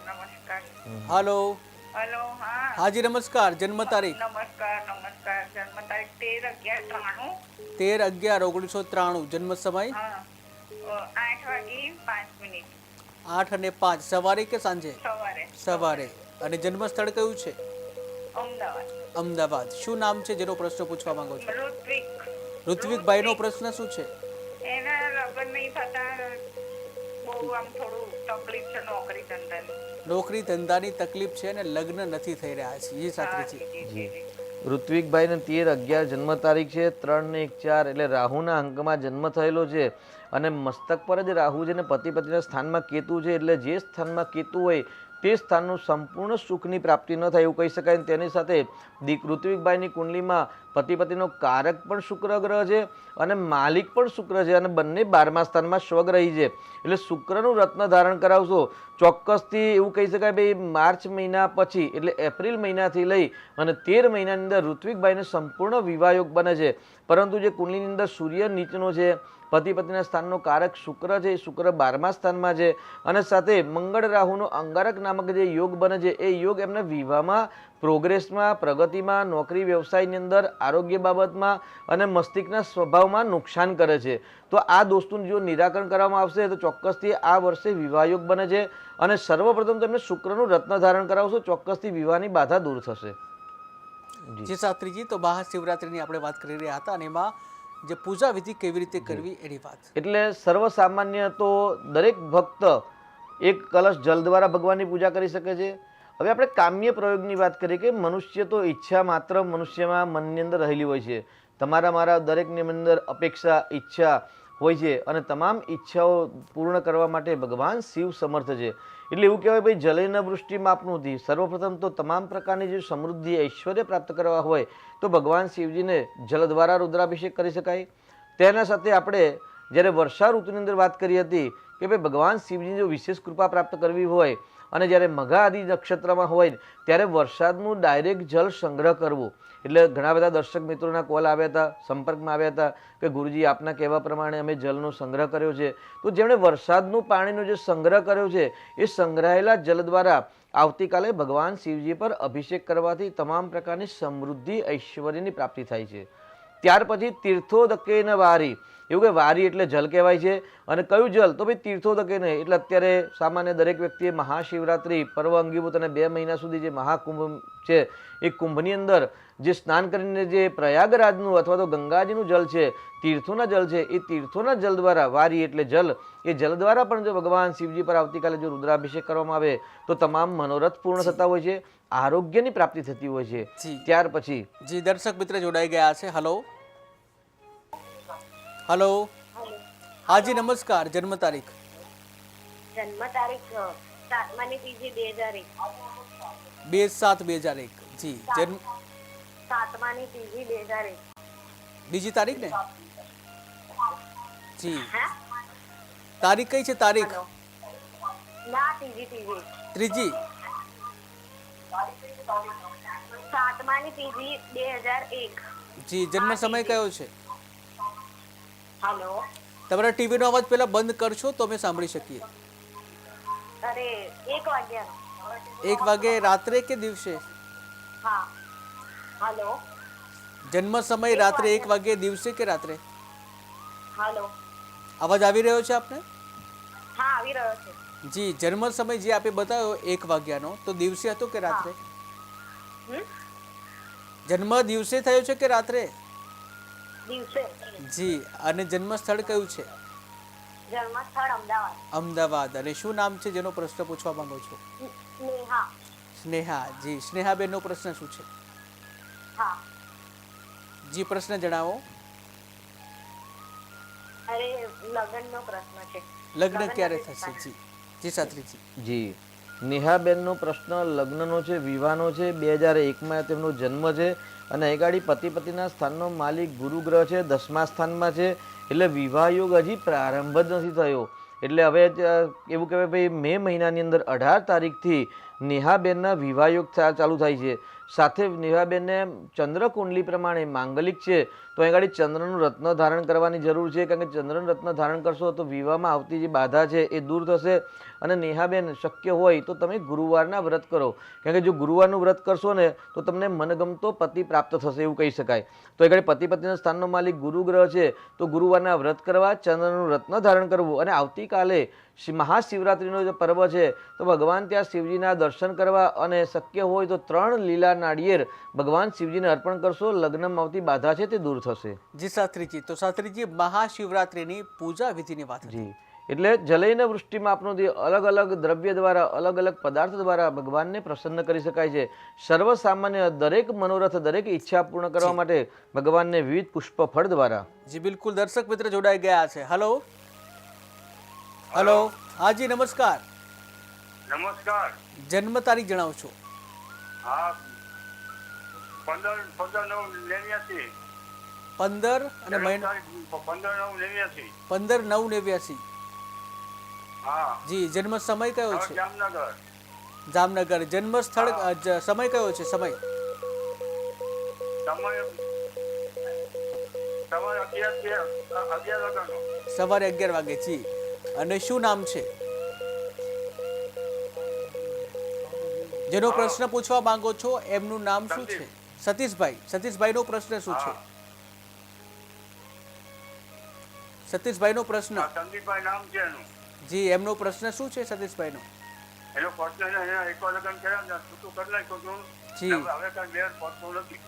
હલો હેલો, હા. હાજી નમસ્કાર, જન્મ તારીખ? નમસ્કાર. જન્મ તારીખ 13/11/93. 13/11/1993. જન્મ સમય? હા, 8:05. 8 અને 5, સવારે કે સાંજે? સવારે. સવારે. અને જન્મ સ્થળ કયું છે? અમદાવાદ. અમદાવાદ. શું નામ છે જેનો પ્રશ્ન પૂછવા માંગો છો? ઋત્વિક. ઋત્વિકભાઈનો પ્રશ્ન શું છે? એના લગ્ન નહીં થતા, બહુ આમ થોડું તકલીફ છે નોકરી ધંધાની. નોકરી ધંધાની તકલીફ છે અને લગ્ન નથી થઈ રહ્યા છે. જી શાસ્ત્રીજી. જી ઋત્વિકભાઈને 13/11 જન્મ તારીખ છે, 3 ને 1 4 એટલે રાહુના અંકમાં જન્મ થયેલો છે અને મસ્તક પર જ રાહુ છે અને પતિ પત્નીના સ્થાનમાં કેતુ છે, એટલે જે સ્થાનમાં કેતુ હોય તે સ્થાનનું સંપૂર્ણ સુખની પ્રાપ્તિ ન થાય એવું કહી શકાય. તેની સાથે ઋત્વિકભાઈની કુંડલીમાં પતિ પતિનો કારક પણ શુક્ર ગ્રહ છે અને માલિક પણ શુક્ર છે અને બંને 12મા સ્થાનમાં સ્વગ્રહી છે. એટલે શુક્રનું રત્ન ધારણ કરાવશો ચોક્કસથી એવું કહી શકાય ભાઈ માર્ચ મહિના પછી એટલે એપ્રિલ મહિનાથી લઈ અને 13 મહિનાની અંદર ઋત્વિકભાઈને સંપૂર્ણ વિવાહયોગ બને છે. પરંતુ જે કુંડલીની અંદર સૂર્ય નીચનો છે, પતિ પતિના સ્થાનનો કારક શુક્ર છે, એ શુક્ર 12મા સ્થાનમાં છે અને સાથે મંગળ રાહુનો અંગારક નામક જે યોગ બને છે એ યોગ એમને વિવાહમાં, પ્રોગ્રેસમાં, પ્રગતિમાં, નોકરી વ્યવસાયની અંદર, આરોગ્ય બાબતમાં અને મસ્તિષ્કના સ્વભાવમાં નુકસાન કરે છે. તો આ દોસ્તોનું જો નિરાકરણ કરવામાં આવશે તો ચોક્કસથી આ વર્ષે વિવાહયોગ બને છે અને સર્વપ્રથમ તમને શુક્રનું રત્ન ધારણ કરાવશો ચોક્કસથી વિવાહની બાધા દૂર થશે. જી શાસ્ત્રીજી, તો મહાશિવરાત્રિની આપણે વાત કરી રહ્યા હતા અને એમાં જે પૂજા વિધિ કેવી રીતે કરવી એની વાત. એટલે સર્વસામાન્ય તો દરેક ભક્ત એક કલશ જલ દ્વારા ભગવાનની પૂજા કરી શકે છે. હવે આપણે કામ્ય પ્રયોગની વાત કરીએ કે મનુષ્ય તો ઈચ્છા માત્ર મનુષ્યમાં મનની અંદર રહેલી હોય છે. તમારા મારા દરેકની અંદર અપેક્ષા, ઈચ્છા હોય છે અને તમામ ઈચ્છાઓ પૂર્ણ કરવા માટે ભગવાન શિવ સમર્થ છે. એટલે એવું કહેવાય ભાઈ જલેન વૃષ્ટિ માપનુંથી સર્વપ્રથમ તો તમામ પ્રકારની જે સમૃદ્ધિ, ઐશ્વર્ય પ્રાપ્ત કરવા હોય તો ભગવાન શિવજીને જલ દ્વારા રુદ્રાભિષેક કરી શકાય. તેના સાથે આપણે જ્યારે વર્ષા ઋતુની અંદર વાત કરી હતી કે ભાઈ ભગવાન શિવજીની જો વિશેષ કૃપા પ્રાપ્ત કરવી હોય અને જ્યારે મઘા આદિ નક્ષત્રમાં હોય ત્યારે વરસાદનું ડાયરેક્ટ જલ સંગ્રહ કરવું. એટલે ઘણા બધા દર્શક મિત્રોના કોલ આવ્યા હતા, સંપર્કમાં આવ્યા હતા કે ગુરુજી આપના કહેવા પ્રમાણે અમે જલનો સંગ્રહ કર્યો છે. તો જેમણે વરસાદનું પાણીનો જે સંગ્રહ કર્યો છે એ સંગ્રહાયેલા જલ દ્વારા આવતીકાલે ભગવાન શિવજી પર અભિષેક કરવાથી તમામ પ્રકારની સમૃદ્ધિ, ઐશ્વર્યની પ્રાપ્તિ થાય છે. ત્યાર પછી તીર્થોદકેન વારી, એવું કે વારી એટલે જલ કહેવાય છે અને કયું જલ તો ભાઈ તીર્થોદકેન. એટલે અત્યારે સામાન્ય દરેક વ્યક્તિએ મહાશિવરાત્રિ પર્વ અંગીભૂત અને 2 મહિના સુધી જે મહાકુંભ છે એ કુંભની અંદર જે સ્નાન કરીને જે પ્રયાગરાજનું અથવા તો ગંગાજીનું જલ છે, તીર્થોના જલ છે, એ તીર્થોના જલ દ્વારા વારી એટલે જલ, એ જલ દ્વારા પણ જો ભગવાન શિવજી પર આવતીકાલે જો રુદ્રાભિષેક કરવામાં આવે તો તમામ મનોરથ પૂર્ણ થતા હોય છે, આરોગ્યની પ્રાપ્તિ થતી હોય છે. ત્યાર પછી જી દર્શક મિત્ર જોડાઈ ગયા છે. હલો હલો, હાજી નમસ્કાર. જન્મ તારીખ? જન્મ તારીખ 7માની ત્રીજી 2001. 2/7/2001. જી જન્મ 7માની ત્રીજી 2001. બીજી તારીખ ને? જી તારીખ કઈ છે? તારીખ ના, ત્રીજી ત્રીજી. 7માની ત્રીજી 2001. જી જન્મ સમય કયો છે? હેલો, તમારા ટીવીનો અવાજ પહેલા બંધ કરશો તો અમે સાંભળી શકીએ. અરે 1 વાગ્યાનો. 1 વાગે રાત્રે કે દિવસે? હા. હેલો, જન્મ સમય રાત્રે 1 વાગે, દિવસે કે રાત્રે? હેલો, અવાજ આવી રહ્યો છે આપને? હા આવી રહ્યો છે. જી જન્મ સમય જે આપે બતાવ્યો 1 વાગ્યાનો, તો દિવસે હતો કે રાત્રે? જન્મ દિવસે થયો છે કે રાત્રે? દિવસે. જી અને જન્મ સ્થળ કયું છે? જન્મ સ્થળ અમદાવાદ. અમદાવાદ. અને શું નામ છે જેનો પ્રશ્ન પૂછવા માંગો છો? સ્નેહા. સ્નેહા. જી સ્નેહાબેનનો પ્રશ્ન શું છે? હા. જી પ્રશ્ન જણાવો. અરે લગ્નનો પ્રશ્ન છે. લગ્ન ક્યારે થશે? જી જી શાસ્ત્રીજી. જી નેહાબેનનો પ્રશ્ન લગ્નનો છે, વિવાહનો છે. 2001માં તેમનો જન્મ છે અને અહીંગાડી પતિ પતિના સ્થાનનો માલિક ગુરુ ગ્રહ છે, 10મા સ્થાનમાં છે. એટલે વિવાહ યોગ હજી પ્રારંભ જ નથી થયો. એટલે હવે એવું કહેવાય ભાઈ મે મહિનાની અંદર 18 તારીખથી નેહાબેનના વિવાહ યોગ ચાલુ થાય છે. સાથે નેહાબેનને ચંદ્ર કુંડલી પ્રમાણે માંગલિક છે તો અહીં આગળ ચંદ્રનું રત્ન ધારણ કરવાની જરૂર છે, કારણ કે ચંદ્રનું રત્ન ધારણ કરશો તો વિવાહમાં આવતી જે બાધા છે એ દૂર થશે. અને નેહાબેન શક્ય હોય તો તમે ગુરુવારના વ્રત કરો, કારણ કે જો ગુરુવારનું વ્રત કરશો ને તો તમને મનગમતો પતિ પ્રાપ્ત થશે એવું કહી શકાય. તો અહીં આગળ પતિ પતિના સ્થાનનો માલિક ગુરુ ગ્રહ છે તો ગુરુવારના વ્રત કરવા, ચંદ્રનું રત્ન ધારણ કરવું અને આવતીકાલે મહાશિવરાત્રિનો જે પર્વ છે તો ભગવાન ત્યાં શિવજીના દર્શન કરવા અને શક્ય હોય તો 3 લીલા નાળિયેર ભગવાન શિવજીને અર્પણ કરશો, લગ્નમાં આવતી બાધા છે તે દૂર થશે. જી શાસ્ત્રીજી, તો શાસ્ત્રીજી મહાશિવરાત્રિની પૂજા વિધિની વાત જી એટલે જલૈન વૃષ્ટિમાં આપણું જે અલગ અલગ દ્રવ્ય દ્વારા, અલગ અલગ પદાર્થ દ્વારા ભગવાનને પ્રસન્ન કરી શકાય છે. સર્વસામાન્ય દરેક મનોરથ, દરેક ઈચ્છા પૂર્ણ કરવા માટે ભગવાનને વિવિધ પુષ્પ ફળ દ્વારા. જી બિલકુલ. દર્શક મિત્ર જોડાઈ ગયા છે. હલો હલો, હાજી નમસ્કાર. નમસ્કાર. જન્મ તારીખ જણાવશો? હા 15/9/89. 15 અને મહિનો 15/9/89. 15/9/89. હા. જી, જન્મ સમય કયો સ્થળ છે? જામનગર. જામનગર. જન્મ સ્થળ સમય કયો છે? સમય સમય 11 વાગ્યાનો. સવારે 11 વાગે. જી, અને શું નામ છે જેનો પ્રશ્ન પૂછવા માંગો છો? એમનું નામ શું છે? સતીશભાઈ. સતીશભાઈનો પ્રશ્ન શું છે? સતીશભાઈનો પ્રશ્ન. સંદીપભાઈ નામ છે એનું. જી, એમનો પ્રશ્ન શું છે સતીશભાઈનો? એનો પ્રશ્ન એકવાર લગ્ન કર્યા ને છૂટું કરી નાખ્યું હતું. જી. હવે કાંઈ મેળ પડતો નથી.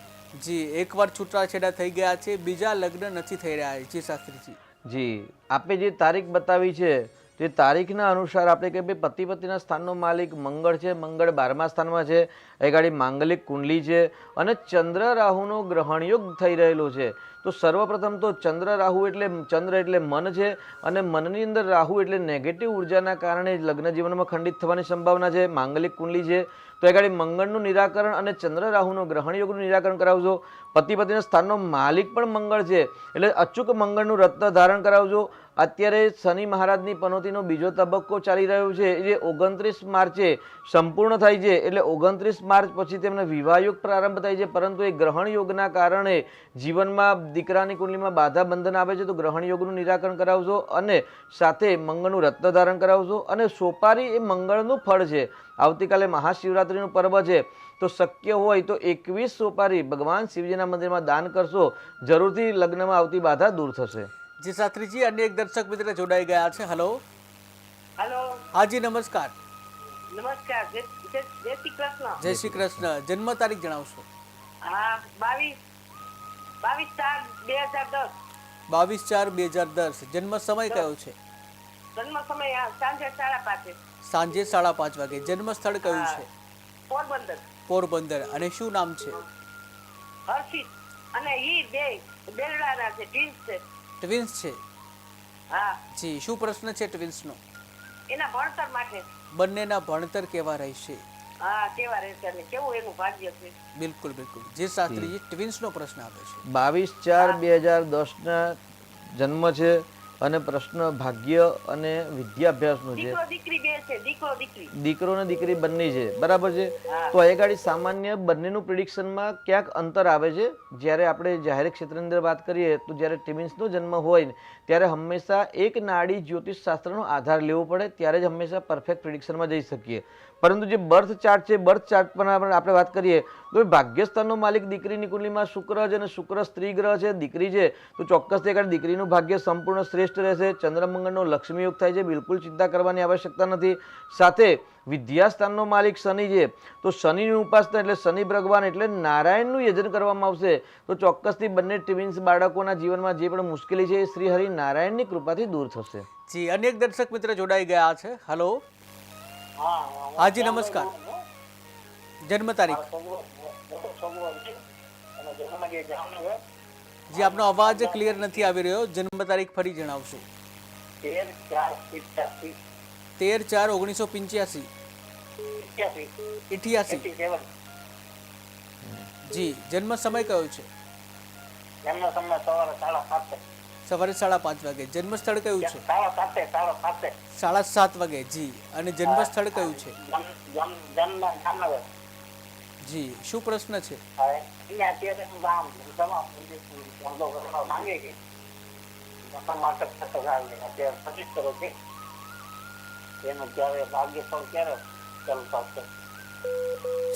જી, એકવાર છૂટાછેડા થઈ ગયા છે, બીજા લગ્ન નથી થઈ રહ્યા. જી શાસ્ત્રીજી. જી, આપે જે તારીખ બતાવી છે તે તારીખના અનુસાર આપણે કે ભાઈ પતિ પતિના સ્થાનનો માલિક મંગળ છે. મંગળ 12મા સ્થાનમાં છે. એ ગાડી માંગલિક કુંડલી છે અને ચંદ્ર રાહુનો ગ્રહણ યોગ થઈ રહેલો છે. તો સર્વપ્રથમ તો ચંદ્ર રાહુ એટલે ચંદ્ર એટલે મન છે અને મનની અંદર રાહુ એટલે નેગેટિવ ઉર્જાના કારણે લગ્ન જીવનમાં ખંડિત થવાની સંભાવના છે. માંગલિક કુંડલી છે તો એ ગાડી મંગળનું નિરાકરણ અને ચંદ્ર રાહુનો ગ્રહણ યોગનું નિરાકરણ કરાવજો. પતિ પતિના સ્થાનનો માલિક પણ મંગળ છે એટલે અચૂક મંગળનું રત્ન ધારણ કરાવજો. અત્યારે શનિ મહારાજની પનોતીનો બીજો તબક્કો ચાલી રહ્યો છે જે 29 માર્ચે સંપૂર્ણ થાય છે. એટલે 29 માર્ચ પછી તેમને વિવાહ યોગ પ્રારંભ થાય છે. પરંતુ એ ગ્રહણ યોગના કારણે જીવનમાં દીકરાની કુંડલીમાં બાધા બંધન આવે છે. તો ગ્રહણ યોગનું નિરાકરણ કરાવજો અને સાથે મંગળનું રત્ન ધારણ કરાવજો. અને સોપારી એ મંગળનું ફળ છે. આવતીકાલે મહાશિવરાત્રિનું પર્વ છે તો શક્ય હોય તો 21 સોપારી ભગવાન શિવજીના મંદિરમાં દાન કરશો. જરૂરથી લગ્નમાં આવતી બાધા દૂર થશે. જી શાસ્ત્રીજી, અન્ય એક દર્શક મિત્ર જોડાઈ ગયા છે. હલો. હેલો, હાજી, નમસ્કાર. નમસ્કાર. જય શ્રી કૃષ્ણ. જય શ્રી કૃષ્ણ. જન્મ તારીખ જણાવશો? હા, 22/4/2010. 22/4/2010. જન્મ સમય કયો છે? જન્મ સમય સાંજે 5:30. સાંજે 5:30 વાગે. જન્મ સ્થળ કયું છે? પોરબંદર. પોરબંદર. અને શું નામ છે? હર્ષિત અને ઈ બે બેલડાના છે, ટ્વિન્સ છે. ટ્વિન્સ છે. હા, જી, શું પ્રશ્ન છે ટ્વિન્સનો? એના ભણતર માટે. બંનેના ભણતર કેવા રહેશે? હા, કેવા રહેશે અને કેવું એનું ભાગ્ય છે. બિલકુલ બિલકુલ. જે શાસ્ત્રીજી, ટ્વિન્સનો પ્રશ્ન આપે છે. 22/4/2010ના જન્મ છે અને પ્રશ્ન ભાગ્ય અને વિદ્યાભ્યાસનો છે. દીકરો દીકરી બે છે. દીકરો દીકરી. દીકરો અને દીકરી બંને છે, બરાબર છે. તો એ ગાડી સામાન્ય બંનેનું પ્રિડિક્શનમાં ક્યાંક અંતર આવે છે. જ્યારે આપણે જાહેર ક્ષેત્રની અંદર વાત કરીએ તો જ્યારે ટ્વિન્સનો જન્મ હોય ને ત્યારે હંમેશા એક નાડી જ્યોતિષ શાસ્ત્રનો આધાર લેવો પડે, ત્યારે જ હંમેશા પરફેક્ટ પ્રિડિક્શનમાં જઈ શકીએ. પરંતુ જે બર્થ ચાર્ટ છે, બર્થ ચાર્ટ પર આપણે વાત કરીએ તો ભાગ્યસ્થાનનો માલિક દીકરીની કુંડલીમાં શુક્ર છે અને શુક્ર સ્ત્રી ગ્રહ છે, દીકરી છે. તો ચોક્કસ તે કારણે દીકરીનું ભાગ્ય સંપૂર્ણ શ્રેષ્ઠ રહેશે. ચંદ્રમંગળનો લક્ષ્મી યોગ થાય છે, બિલકુલ ચિંતા કરવાની આવશ્યકતા નથી. સાથે વિદ્યાસ્થાનનો માલિક શનિ છે તો શનિની ઉપાસના એટલે શનિ ભગવાન એટલે નારાયણનું યજન કરવામાં આવશે. તો ચોક્કસથી બંને ટ્વિન્સ બાળકોના જીવનમાં જે પણ મુશ્કેલી છે એ શ્રી હરિ નારાયણની કૃપાથી દૂર થશે. જી, અનેક દર્શક મિત્ર જોડાઈ ગયા છે. હલો. હાજી, નમસ્કાર. જન્મ તારીખ? જી, આપનો અવાજ ક્લિયર નથી આવી રહ્યો. જન્મ તારીખ ફરી જણાવશો? 13/4/1985. 88. જી, જન્મ સમય કયો છે? સવારે 5:30 વાગે. જન્મ સ્થળ કયું છે? 7:30 વાગે. જી, અને જન્મ સ્થળ કયું છે? જી, શું પ્રશ્ન છે?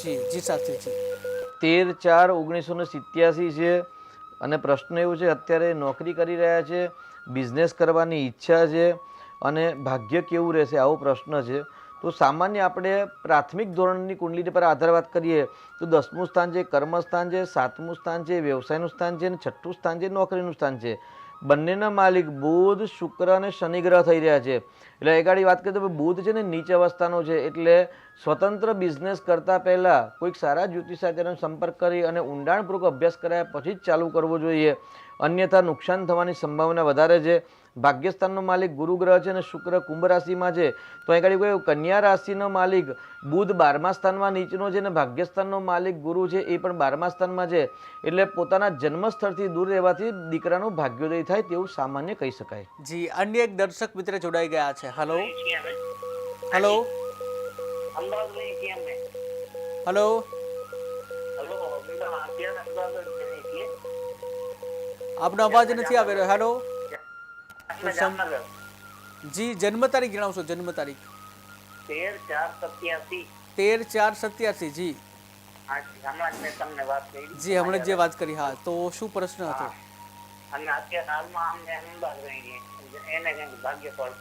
જી જી શાસ્ત્રીજી. 13/4/1987 છે અને પ્રશ્ન એવું છે અત્યારે નોકરી કરી રહ્યા છે, બિઝનેસ કરવાની ઈચ્છા છે અને ભાગ્ય કેવું રહેશે આવો પ્રશ્ન છે. તો સામાન્ય આપણે પ્રાથમિક ધોરણની કુંડલી પર આધાર વાત કરીએ તો 10મું સ્થાન છે કર્મસ્થાન છે, 7મું સ્થાન છે વ્યવસાયનું સ્થાન છે અને 6ઠ્ઠું સ્થાન છે નોકરીનું સ્થાન છે. બંનેના માલિક બુધ શુક્ર અને શનિ ગ્રહ થઈ રહ્યા છે. એટલે એ ગાડી વાત કરીએ તો બુધ છે ને નીચ અવસ્થાનો છે, એટલે સ્વતંત્ર બિઝનેસ કરતા પહેલા કોઈક સારા જ્યોતિષાચાર્યનો સંપર્ક કરી અને ઊંડાણપૂર્વક અભ્યાસ કર્યા પછી જ ચાલુ કરવો જોઈએ, અન્યથા નુકસાન થવાની સંભાવના વધારે છે. ભાગ્યસ્થાનનો માલિક ગુરુ ગ્રહ છે અને શુક્ર કુંભ રાશિમાં છે, તો અહીં આગળ કન્યા રાશિનો માલિક બુધ 12મા સ્થાનમાં નીચનો છે અને ભાગ્યસ્થાનનો માલિક ગુરુ છે એ પણ 12મા સ્થાનમાં છે. એટલે પોતાના જન્મસ્થળથી દૂર રહેવાથી દીકરાનો ભાગ્યોદય થાય તેવું સામાન્ય કહી શકાય. જી, અન્ય એક દર્શક મિત્ર જોડાઈ ગયા છે. હલો હલો અમદાવાદ રહી છીએ અમે. હલો હલો, બેટા, અત્યારે અમદાવાદ જ રહીએ છીએ. આપનો અવાજ નથી આવી રહ્યો. હેલો અમે જામનગર. જી, જન્મ તારીખ જણાવશો? જન્મ તારીખ 13/4/87. 13/4/87. જી હમણાં જ મેં તમને વાત કરી. જી, હમણાં જે વાત કરી. હા, તો શું પ્રશ્ન હતો? અને અત્યારે હાલમાં અમને અમદાવાદ રહી છીએ. એને કંઈક ભાગ્યફળ.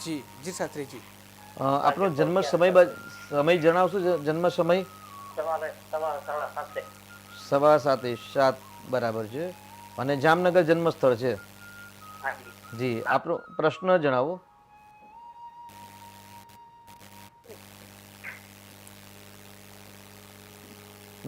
જી જી શાસ્ત્રીજી. આપનો જન્મ સમય જણાવશો? જન્મ સમય સવારે 7:30. 7:15 બરાબર છે, અને જામનગર જન્મ સ્થળ છે. હાજી. જી, આપનો પ્રશ્ન જણાવો.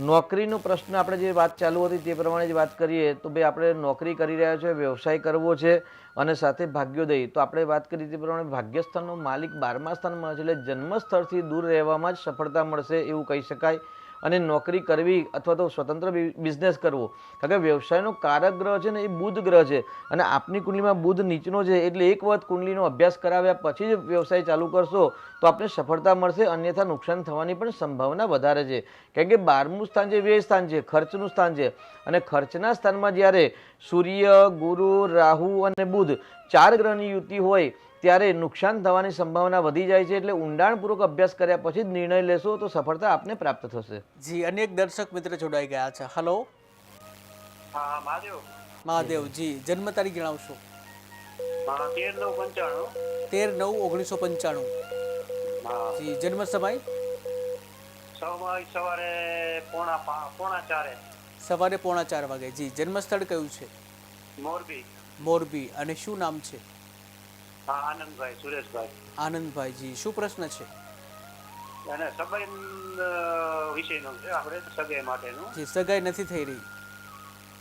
નોકરીનો પ્રશ્ન આપણે જે વાત ચાલુ હતી તે પ્રમાણે જ વાત કરીએ તો ભાઈ આપણે નોકરી કરી રહ્યા છે, વ્યવસાય કરવો છે અને સાથે ભાગ્યોદય. તો આપણે વાત કરી તે પ્રમાણે ભાગ્યસ્થાનનો માલિક 12મા સ્થાનમાં છે, એટલે જન્મસ્થળથી દૂર રહેવામાં જ સફળતા મળશે એવું કહી શકાય. અને નોકરી કરવી અથવા તો સ્વતંત્ર બિઝનેસ કરવો, કારણ કે વ્યવસાયનો કારક ગ્રહ છે ને એ બુધ ગ્રહ છે, અને આપની કુંડલીમાં બુધ નીચનો છે, એટલે એક વખત કુંડલીનો અભ્યાસ કરાવ્યા પછી જ વ્યવસાય ચાલુ કરશો તો આપને સફળતા મળશે, અન્યથા નુકસાન થવાની પણ સંભાવના વધારે છે. કારણ કે 12મું સ્થાન છે વ્યય સ્થાન છે, ખર્ચનું સ્થાન છે, અને ખર્ચના સ્થાનમાં જ્યારે સૂર્ય, ગુરુ, રાહુ અને બુધ 4 ગ્રહની યુતિ હોય ત્યારે નુકસાન થવાની સંભાવના વધી જાય છે. એટલે ઊંડાણપૂર્વક અભ્યાસ કર્યા પછી જ નિર્ણય લેશો તો સફળતા આપને પ્રાપ્ત થશે. જી, અનેક દર્શક મિત્ર જોડાઈ ગયા છે. હલો હા, મહાદેવ. મહાદેવ. જી, જન્મ તારીખ જણાવશો? 13/9/95. 13/9/1995. હા. જી, જન્મ સમય? સવારે 3:45. સવારે 3:45 વાગે. જી, જન્મ સ્થળ કયું છે? મોરબી. મોરબી. અને શું નામ છે? હા, આનંદભાઈ, સુરેશભાઈ. આનંદભાઈ. જી, શું પ્રશ્ન છે? અને સંબંધ વિષયનો છે, આપણે સગાઈ માટેનું. જી, સગાઈ નથી થઈ રહી.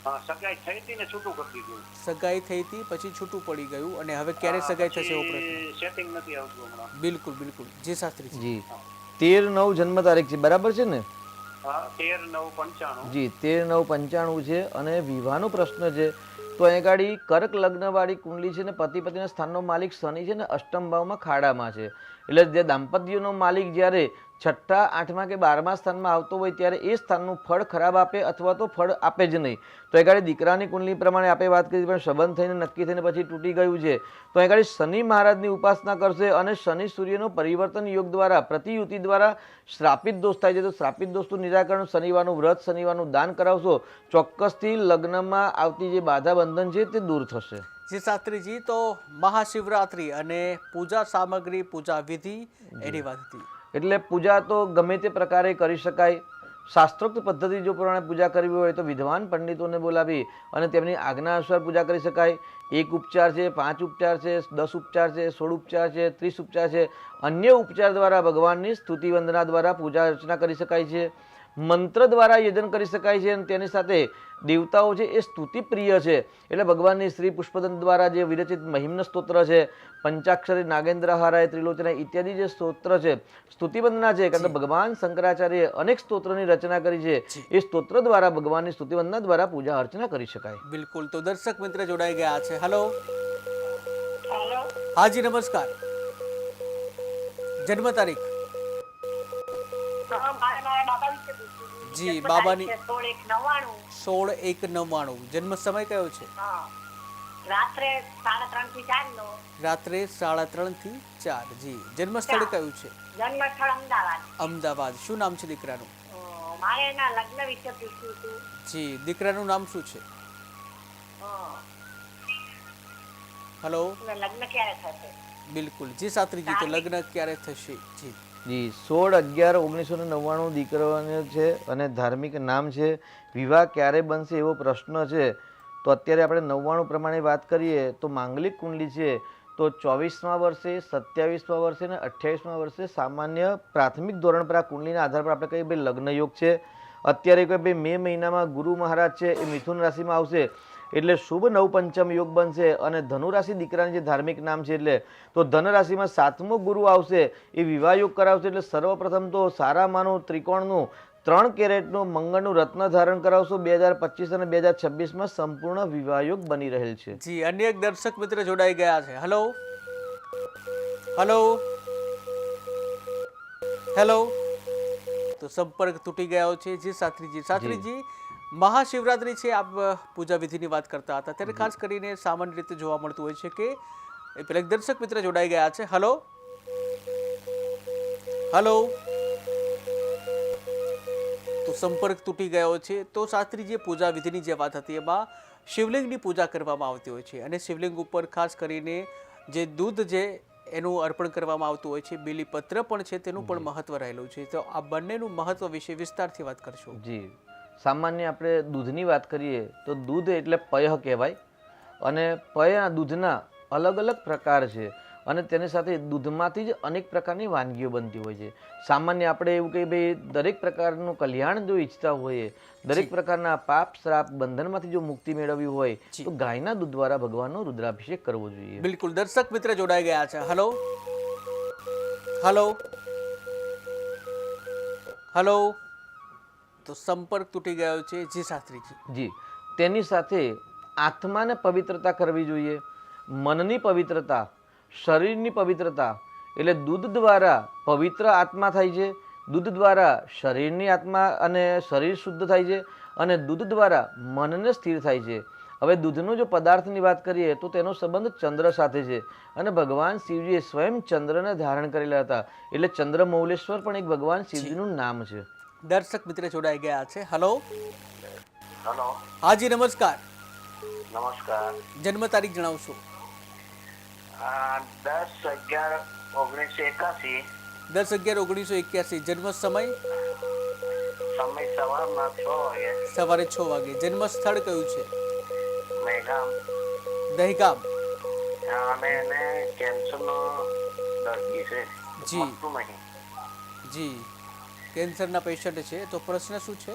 હા, સગાઈ થઈ હતી ને છૂટું કરી દીધું. સગાઈ થઈ હતી પછી છૂટું પડી ગયું, અને હવે ક્યારે સગાઈ થશે એવો પ્રશ્ન? સેટિંગ નથી આવતું હમણાં. બિલકુલ બિલકુલ. જી શાસ્ત્રીજી. જી, 13/9 જન્મ તારીખ છે, બરાબર છે ને? હા, 13/9/95. જી, 13/9/95 છે, અને વિવાહનો પ્રશ્ન છે. તો અહીં ગાડી કર્ક લગ્નવાળી કુંડલી છે ને પતિ પતિના સ્થાનનો માલિક શનિ છે ને અષ્ટમ ભાવમાં ખાડામાં છે. એટલે જે દાંપત્યનો માલિક જ્યારે 6ઠા, 8મા કે 12મા સ્થાનમાં આવતો હોય ત્યારે એ સ્થાનનું ફળ ખરાબ આપે અથવા તો ફળ આપે જ નહીં. તો એ ગાડી દીકરાની કુંડલી પ્રમાણે આપણે વાત કરી પણ સંબંધ થઈને નક્કી થઈને પછી તૂટી ગયું છે, તો એ ગાડી શનિ મહારાજની ઉપાસના કરશે, અને શનિ સૂર્યનો પરિવર્તન યોગ દ્વારા પ્રતિયુતિ દ્વારા શ્રાપિત દોષ થાય છે. તો શ્રાપિત દોષનું નિરાકરણ શનિવારનું વ્રત, શનિવારનું દાન કરાવશો, ચોક્કસથી લગ્નમાં આવતી જે બાધા બંધન છે તે દૂર થશે. જી શાસ્ત્રીજી, તો મહાશિવરાત્રિ અને પૂજા સામગ્રી, પૂજા વિધિ એની વાત હતી. એટલે પૂજા તો ગમે તે પ્રકારે કરી શકાય. શાસ્ત્રોક્ત પદ્ધતિ જો પ્રમાણે પૂજા કરવી હોય તો વિદ્વાન પંડિતોને બોલાવી અને તેમની આજ્ઞા અનુસાર પૂજા કરી શકાય. 1 ઉપચાર છે, 5 ઉપચાર છે, 10 ઉપચાર છે, 16 ઉપચાર છે, 30 ઉપચાર છે, અન્ય ઉપચાર દ્વારા ભગવાનની સ્તુતિ વંદના દ્વારા પૂજા અર્ચના કરી શકાય છે. મંત્ર દ્વારા યજન કરી શકાય છે, અને તેની સાથે દેવતાઓ છે એ સ્તુતિ પ્રિય છે, એટલે ભગવાનની શ્રી પુષ્પદંત દ્વારા જે વિરચિત મહિમ્ન સ્તોત્ર છે, પંચાક્ષરી, નાગેન્દ્ર હારાય, ત્રિલોચના ઇત્યાદિ જે સ્તોત્ર છે, સ્તુતિ વંદના છે, કારણ કે ભગવાન શંકરાચાર્ય અનેક સ્તોત્રની રચના કરી છે, એ સ્તોત્ર દ્વારા ભગવાનની સ્તુતિ વંદના દ્વારા પૂજા અર્ચના કરી શકાય. બિલકુલ. તો દર્શક મિત્ર જોડાઈ ગયા છે. Hello hello. હાજી, નમસ્કાર. જન્મ તારીખ? હા, મારા બાબા વિશે પૂછ્યું. જી, બાબાની 16/1/99. 16/1/99. જન્મ સમય કયો છે? હા, રાત્રે 3:30 થી 4 નો. રાત્રે 3:30 થી 4. જી, જન્મ સ્થળ કયું છે? જન્મ સ્થળ અમદાવાદ. અમદાવાદ. શું નામ છે દીકરાનું? મારે એના લગ્ન વિશે પૂછ્યું હતું. જી, દીકરાનું નામ શું છે? હલો. લગ્ન ક્યારે થશે? બિલકુલ. જી શાસ્ત્રીજી, તો લગ્ન ક્યારે થશે? જી જી, 16/11/1999 દીકરાનો છે, અને ધાર્મિક નામ છે. વિવાહ ક્યારે બનશે એવો પ્રશ્ન છે. તો અત્યારે આપણે 99 પ્રમાણે વાત કરીએ તો માંગલિક કુંડલી છે તો 24મા વર્ષે, 27મા વર્ષે અને 28મા વર્ષે સામાન્ય પ્રાથમિક ધોરણ પર આ કુંડલીના આધાર પર આપણે કહીએ ભાઈ લગ્ન યોગ છે. અત્યારે કોઈ ભાઈ મે મહિનામાં ગુરુ મહારાજ છે એ મિથુન રાશિમાં આવશે એટલે શુભ નવપંચમ યોગ બનશે. અને ધનુ રાશિ દીકરાની જે ધાર્મિક નામ છે એટલે તો ધન રાશિમાં 7મો ગુરુ આવશે એ વિવાહ યોગ કરાવશે. એટલે સર્વપ્રથમ તો સારામાનું ત્રિકોણનું 3 કેરેટનું મંગળનું રત્ન ધારણ કરાવશો. 2025 અને 2026માં સંપૂર્ણ વિવાહ યોગ બની રહેલ છે. જી, અન્ય એક દર્શક મિત્ર જોડાઈ ગયા છે. Hello hello hello. તો સંપર્ક તૂટી ગયો છે. જી શાસ્ત્રીજી, મહાશિવરાત્રી છે, આપ પૂજા વિધિની વાત કરતા હતા, ત્યારે ખાસ કરીને સામાન્ય રીતે જોવા મળતું હોય છે કે પેલા એક દર્શક મિત્ર જોડાઈ ગયા છે. Hello hello. તો સંપર્ક તૂટી ગયો છે. તો શાસ્ત્રીજી પૂજા વિધિની જે વાત હતી એમાં શિવલિંગની પૂજા કરવામાં આવતી હોય છે અને શિવલિંગ ઉપર ખાસ કરીને જે દૂધ છે એનું અર્પણ કરવામાં આવતું હોય છે, બીલીપત્ર પણ છે, તેનું પણ મહત્વ રહેલું છે. તો આ બંનેનું મહત્વ વિશે વિસ્તારથી વાત કરશો. જી, સામાન્ય આપણે દૂધની વાત કરીએ તો દૂધ એટલે પય કહેવાય અને પય દૂધના અલગ અલગ પ્રકાર છે અને તેની સાથે દૂધમાંથી જ અનેક પ્રકારની વાનગીઓ બનતી હોય છે. સામાન્ય આપણે એવું કહીએ ભાઈ દરેક પ્રકારનું કલ્યાણ જો ઈચ્છતા હોઈએ, દરેક પ્રકારના પાપ શ્રાપ બંધનમાંથી જો મુક્તિ મેળવવી હોય તો ગાયના દૂધ દ્વારા ભગવાનનો રુદ્રાભિષેક કરવો જોઈએ. બિલકુલ. દર્શક મિત્ર જોડાઈ ગયા છે. Hello hello hello. તો સંપર્ક તૂટી ગયો છે. જી શાસ્ત્રીજી. જી, તેની સાથે આત્માને પવિત્રતા કરવી જોઈએ, મનની પવિત્રતા, શરીરની પવિત્રતા. એટલે દૂધ દ્વારા પવિત્ર આત્મા થાય છે, દૂધ દ્વારા શરીરની આત્મા અને શરીર શુદ્ધ થાય છે અને દૂધ દ્વારા મનને સ્થિર થાય છે. હવે દૂધનો જો પદાર્થની વાત કરીએ તો તેનો સંબંધ ચંદ્ર સાથે છે અને ભગવાન શિવજીએ સ્વયં ચંદ્રને ધારણ કરેલા હતા એટલે ચંદ્રમૌલેશ્વર પણ એક ભગવાન શિવજીનું નામ છે. દર્શક મિત્ર જોડાઈ ગયા છે. Hello hello. હાજી નમસ્કાર. નમસ્કાર. જન્મ તારીખ જણાવશો? 10/11/1981. 10/11/1981. જન્મ સમય? સમય સવારના 6 વાગે. સવારે 6 વાગે. જન્મ સ્થળ કયું છે? મેઘામ. દહેગામ. અને એને કેન્સરનો દર્દી છે. જી. મટતું નહીં. જી, કેન્સરના પેશન્ટ છે. તો પ્રશ્ન શું છે?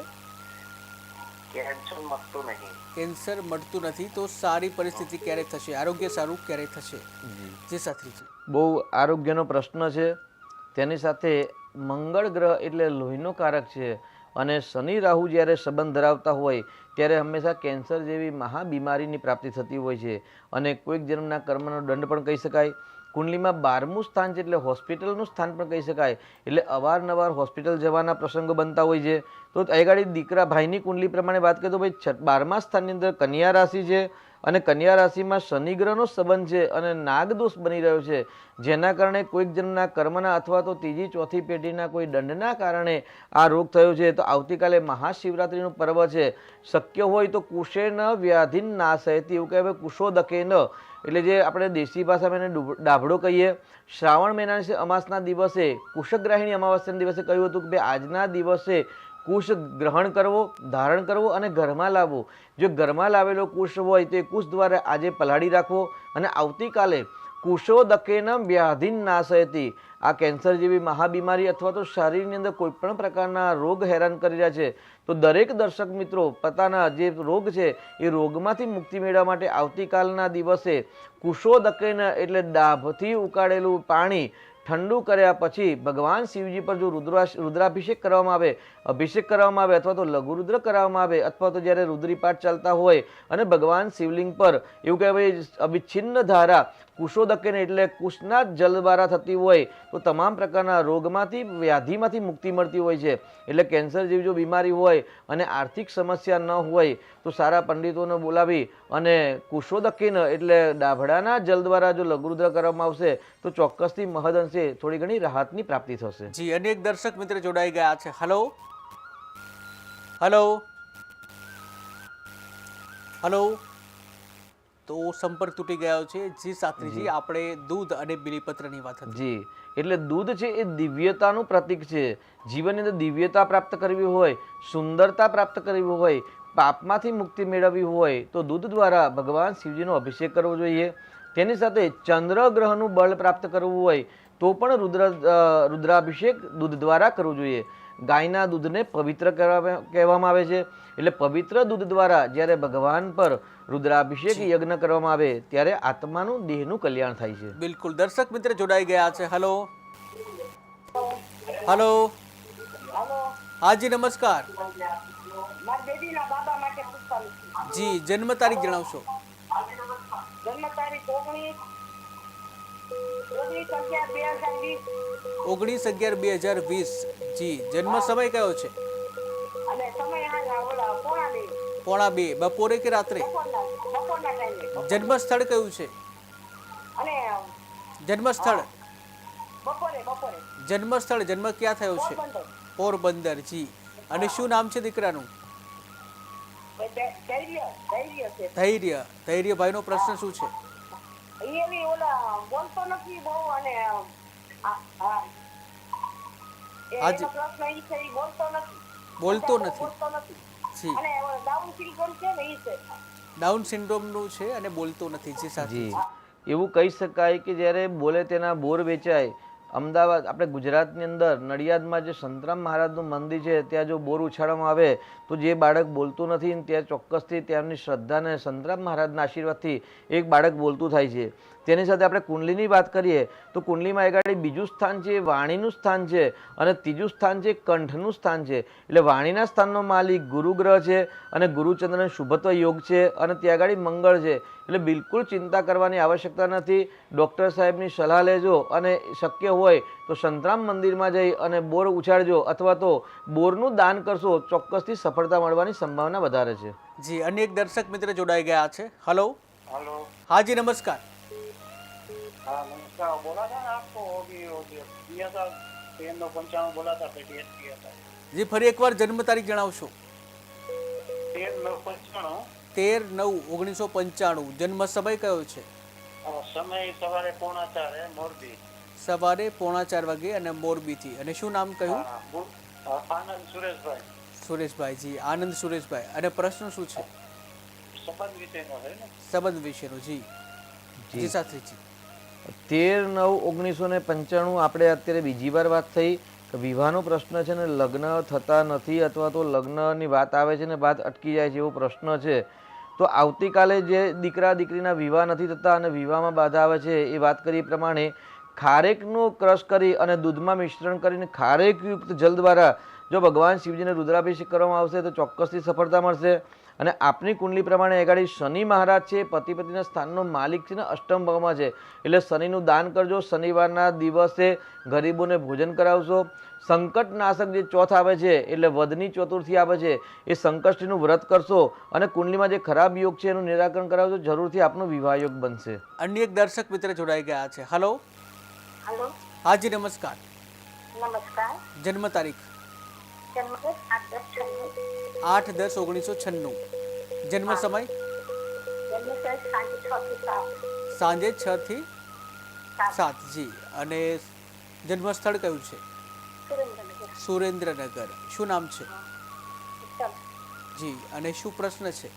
કેન્સર મટતું નહીં. કેન્સર મળતું નથી તો સારી પરિસ્થિતિ ક્યારે થશે, આરોગ્ય સારું ક્યારે થશે? જી શાસ્ત્રીજી. બહુ આરોગ્યનો પ્રશ્ન છે. તેની સાથે મંગળ ગ્રહ એટલે લોહીનો કારક છે અને શનિ રાહુ જ્યારે સંબંધ ધરાવતા હોય ત્યારે હંમેશા કેન્સર જેવી મહાબીમારીની પ્રાપ્તિ થતી હોય છે અને કોઈક જન્મના કર્મનો દંડ પણ કહી શકાય. કુંડલીમાં 12મું સ્થાન છે એટલે હોસ્પિટલનું સ્થાન પણ કહી શકાય. એટલે અવારનવાર હોસ્પિટલ જવાના પ્રસંગો બનતા હોય છે. તો આગળ દીકરા ભાઈની કુંડલી પ્રમાણે વાત કરીએ તો ભાઈ 12મા સ્થાનની અંદર કન્યા રાશિ છે અને કન્યા રાશિમાં શનિ ગ્રહનો સંબંધ છે અને નાગદોષ બની રહ્યો છે, જેના કારણે કોઈક જન્મના કર્મના અથવા તો ત્રીજી ચોથી પેઢીના કોઈ દંડના કારણે આ રોગ થયો છે. તો આવતીકાલે મહાશિવરાત્રિનું પર્વ છે. શક્ય હોય તો કુશેન વ્યાધિન નાશયતિ, એવું કહેવાય કુશોદકેન, એટલે જે આપણે દેશી ભાષામાં એને ડાભડો કહીએ. શ્રાવણ મહિનાની અમાસના દિવસે કુશગ્રાહિણી અમાવસ્યાના દિવસે કહ્યું હતું કે ભાઈ આજના દિવસે કુશ ગ્રહણ કરવો, ધારણ કરવો અને ઘરમાં લાવવો. જો ઘરમાં લાવેલો કુશ હોય તો એ કુશ દ્વારા આજે પલાળી રાખવો અને આવતીકાલે કુશોદકેન વ્યાધિન નાશયતિ, આ કેન્સર જેવી મહાબીમારી અથવા તો શરીરની અંદર કોઈ પણ પ્રકારના રોગ હેરાન કરી રહ્યા છે તો દરેક દર્શક મિત્રો પોતાના જે રોગ છે એ રોગમાંથી મુક્તિ મેળવવા માટે આવતીકાલના દિવસે કુશોદકેન એટલે ડાભથી ઉકાળેલું પાણી ઠંડુ કર્યા પછી ભગવાન શિવજી પર જો રુદ્રાભિષેક કરવામાં આવે, અભિષેક કરવામાં આવે અથવા તો લઘુરુદ્ર કરવામાં આવે અથવા તો જ્યારે રુદ્રીપાઠ ચાલતા હોય અને ભગવાન શિવલિંગ પર એવું કહેવાય અવિચ્છિન્ન ધારા કુશોદકેન એટલે કુશના જલ દ્વારા થતી હોય તો તમામ પ્રકારના રોગમાંથી વ્યાધિમાંથી મુક્તિ મળતી હોય છે. એટલે કેન્સર જેવી જો બીમારી હોય અને આર્થિક સમસ્યા ન હોય તો સારા પંડિતોને બોલાવી અને કુશોદકેન એટલે ડાભડાના જલ દ્વારા જો લઘુરુદ્ર કરવામાં આવશે તો ચોક્કસથી મહદઅંશે થોડી ઘણી રાહતની પ્રાપ્તિ થશે. જી, અનેક દર્શક મિત્ર જોડાઈ ગયા છે. Hello hello hello. તો સંપર્ક તૂટી ગયો છે. જી શાસ્ત્રીજી, આપણે દૂધ અને બીલીપત્રની વાત હતી. જી, એટલે દૂધ છે એ દિવ્યતાનું પ્રતીક છે. જીવનની અંદર દિવ્યતા પ્રાપ્ત કરવી હોય, સુંદરતા પ્રાપ્ત કરવી હોય, પાપમાંથી મુક્તિ મેળવવી હોય તો દૂધ દ્વારા ભગવાન શિવજીનો અભિષેક કરવો જોઈએ. તેની સાથે ચંદ્રગ્રહનું બળ પ્રાપ્ત કરવું હોય તો પણ રુદ્રાભિષેક દૂધ દ્વારા કરવું જોઈએ. ગાયના દૂધને પવિત્ર કહેવામાં આવે છે. એટલે પવિત્ર દૂધ દ્વારા જ્યારે ભગવાન પર રુદ્રાભિષેક યજ્ઞ કરવામાં આવે ત્યારે આત્માનું દેહનું કલ્યાણ થાય છે. બિલકુલ. દર્શક મિત્ર જોડાઈ ગયા છે. હલો હલો હાલો, હાજી નમસ્કાર. મારા બેબીના બાબા માટે પૂછવાનું છે. જી, જન્મ તારીખ જણાવશો? જન્મ તારીખ 19/11/2020 19/11/2020. જી, જન્મ સમય કયો છે? અને સમય ઓલા પોણા 2 2:30 બપોરે કે રાત્રે? બપોરના ટાઈમે. જન્મ સ્થળ કયું છે? અને જન્મ સ્થળ બપોરે જન્મ સ્થળ જન્મ ક્યાં થયો છે? પોરબંદર. પોરબંદર. જી. અને શું નામ છે દીકરાનું? ધૈર્ય છે. ધૈર્યભાઈનો પ્રશ્ન શું છે? એવી ઓલા બોલતો નથી બહુ અને હાજી. એનો પ્રશ્ન ઈ છે, ઈ બોલતો નથી. બોલતો નથી. બોલતો નથી. જી. અને ડાઉન સિન્ડ્રોમ છે ને ઈ છે. ડાઉન સિન્ડ્રોમનું છે અને બોલતો નથી. જી સાચી. જી, એવું કહી શકાય કે જ્યારે બોલે તેના બોર વેચાય. અમદાવાદ આપણે ગુજરાતની અંદર નડિયાદમાં જે સંતરામ મહારાજનું મંદિર છે ત્યાં જો બોર ઉછાળવામાં આવે તો જે બાળક બોલતું નથી ને ત્યાં ચોક્કસથી તેમની શ્રદ્ધાને સંતરામ મહારાજના આશીર્વાદથી એક બાળક બોલતું થાય છે. તેની સાથે આપણે કુંડલીની વાત કરીએ તો કુંડલીમાં એગાડી બીજું સ્થાન છે વાણીનું સ્થાન છે અને ત્રીજું સ્થાન છે કંઠનું સ્થાન છે. એટલે વાણીના સ્થાનનો માલિક ગુરુ ગ્રહ છે અને ગુરુચંદ્રનો શુભત્વ યોગ છે અને ત્યાં આગળ મંગળ છે. એટલે બિલકુલ ચિંતા કરવાની આવશ્યકતા નથી. ડૉક્ટર સાહેબની સલાહ લેજો અને શક્ય હોય તો સંતરામ મંદિરમાં જઈ અને બોર ઉછાળજો અથવા તો બોરનું દાન કરશો, ચોક્કસથી સફળતા મળવાની સંભાવના વધારે છે. જી. અન્ય એક દર્શક મિત્ર જોડાઈ ગયા છે. હલો हेलो હાજી નમસ્કાર. हाँ नमस्कार. बोला था ना आपको अभी दिया था 13/9/95 बोला था पेटीएस किया था. જી, ફરી એકવાર જન્મ તારીખ જણાવશો? 13/9/95. 13/9/1995. જન્મ સમય કયો છે? समय सवारे 4:45 मोरबी. સવારે 4:45 વાગે અને મોરબીથી. અને શું નામ કહ્યું? आनंद सुरेशभाई. સુરેશભાઈ. જી, આનંદ સુરેશભાઈ. અને પ્રશ્ન શું છે? संबंध विषय नो है ना. સંબંધ વિશેનો. જી જી શાસ્ત્રીજી. 13/9/1995 આપણે અત્યારે બીજી વાર વાત થઈ કે વિવાહનો પ્રશ્ન છે ને લગ્ન થતા નથી અથવા તો લગ્નની વાત આવે છે ને વાત અટકી જાય છે એવો પ્રશ્ન છે. તો આવતીકાલે જે દીકરા દીકરીના વિવાહ નથી થતા અને વિવાહમાં બાધા આવે છે એ વાત કરી પ્રમાણે ખારેકનું ક્રશ કરી અને દૂધમાં મિશ્રણ કરીને ખારેકયુક્ત જલ દ્વારા જો ભગવાન શિવજીને રુદ્રાભિષેક કરવામાં આવશે તો ચોક્કસથી સફળતા મળશે. અને આપની કુંડલી પ્રમાણે એગાડી શનિ મહારાજ છે પતિ પતિના સ્થાનનો માલિક છે ને અષ્ટમ ભાવમાં છે. એટલે શનિનું દાન કરજો. શનિવારના દિવસે ગરીબોને ભોજન કરાવશો. સંકટનાશક જે ચોથ આવે છે એટલે વદની ચતુર્થી આવે છે એ સંકષ્ટીનું વ્રત કરશો અને કુંડલીમાં જે ખરાબ યોગ છે એનું નિરાકરણ કરાવશો. જરૂરથી આપનો વિવાહ યોગ બનશે. અન્ય એક દર્શક મિત્ર જોડાઈ ગયા છે. હલો હાલો, હાજી નમસ્કાર. નમસ્કાર. જન્મ તારીખ? જન્મ 8/10/96. 8/10/1996. જન્મ સમય? જન્મ સાંજે 6 થી 7. જી. અને જન્મ સ્થળ કયું છે? સુરેન્દ્રનગર. સુરેન્દ્રનગર. શું નામ છે? ચાલ. જી. અને શું પ્રશ્ન છે?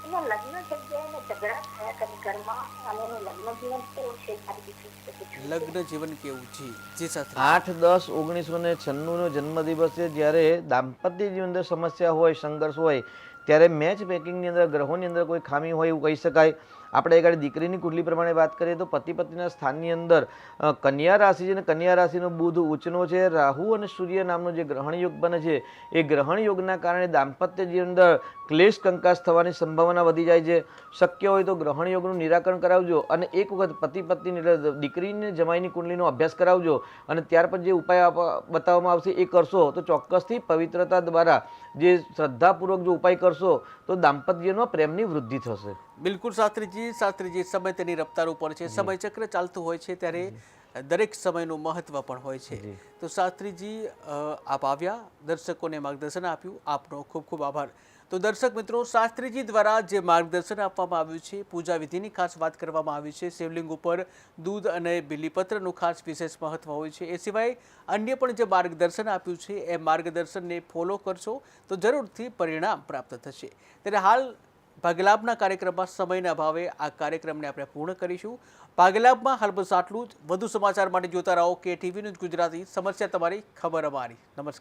એના લગ્ન થઈ ગયા ને ઝઘડા થયા કરે ઘરમાં અને એનું લગ્ન જીવન કેવું છે મારી દીકરી? લગ્ન જીવન કેવું? જી જી શાસ્ત્રી. 8/10/1996 નો જન્મદિવસ છે. જ્યારે દાંપત્ય જીવનની અંદર સમસ્યા હોય, સંઘર્ષ હોય ત્યારે મેચ મેકિંગની અંદર ગ્રહોની અંદર કોઈ ખામી હોય એવું કહી શકાય. આપણે એક દીકરીની કુંડલી પ્રમાણે વાત કરીએ તો પતિ પત્નીના સ્થાનની અંદર કન્યા રાશિ છે અને કન્યા રાશિનો બુધ ઉચ્ચનો છે. રાહુ અને સૂર્ય નામનો જે ગ્રહણ યોગ બને છે એ ગ્રહણ યોગના કારણે દાંપત્ય જીવન અંદર ક્લેશ કંકાસ થવાની સંભાવના વધી જાય છે. શક્ય હોય તો ગ્રહણ યોગનું નિરાકરણ કરાવજો અને એક વખત પતિ પત્ની એટલે દીકરીને જમાઈની કુંડલીનો અભ્યાસ કરાવજો અને ત્યાર પછી જે ઉપાય બતાવવામાં આવશે એ કરશો તો ચોક્કસથી પવિત્રતા દ્વારા જે શ્રદ્ધાપૂર્વક જો ઉપાય કરશો તો દાંપત્યમાં પ્રેમની વૃદ્ધિ થશે. બિલકુલ શાસ્ત્રીજી. સમય તેની રફતાર ઉપર છે. સમય ચક્ર ચાલતું હોય છે ત્યારે દરેક સમયનું મહત્વ પણ હોય છે. તો શાસ્ત્રીજી આપ આવ્યા, દર્શકોને માર્ગદર્શન આપ્યું. આપનો ખૂબ ખૂબ આભાર. તો દર્શક મિત્રો, શાસ્ત્રીજી દ્વારા જે માર્ગદર્શન આપવામાં આવ્યું છે, પૂજા વિધિની ખાસ વાત કરવામાં આવી છે, શિવલિંગ ઉપર દૂધ અને બિલીપત્રનું ખાસ વિશેષ મહત્વ હોય છે. એ સિવાય અન્ય પણ જે માર્ગદર્શન આપ્યું છે એ માર્ગદર્શનને ફોલો કરશો તો જરૂરથી પરિણામ પ્રાપ્ત થશે. ત્યારે હાલ ભાગ્યલાભના કાર્યક્રમમાં સમયના અભાવે આ કાર્યક્રમને આપણે પૂર્ણ કરીશું. ભાગ્યલાભમાં હાલ બસ આટલું જ. વધુ સમાચાર માટે જોતા રહો કે ટીવી ન્યૂઝ ગુજરાતી. સમસ્યા તમારી, ખબર અમારી. નમસ્કાર.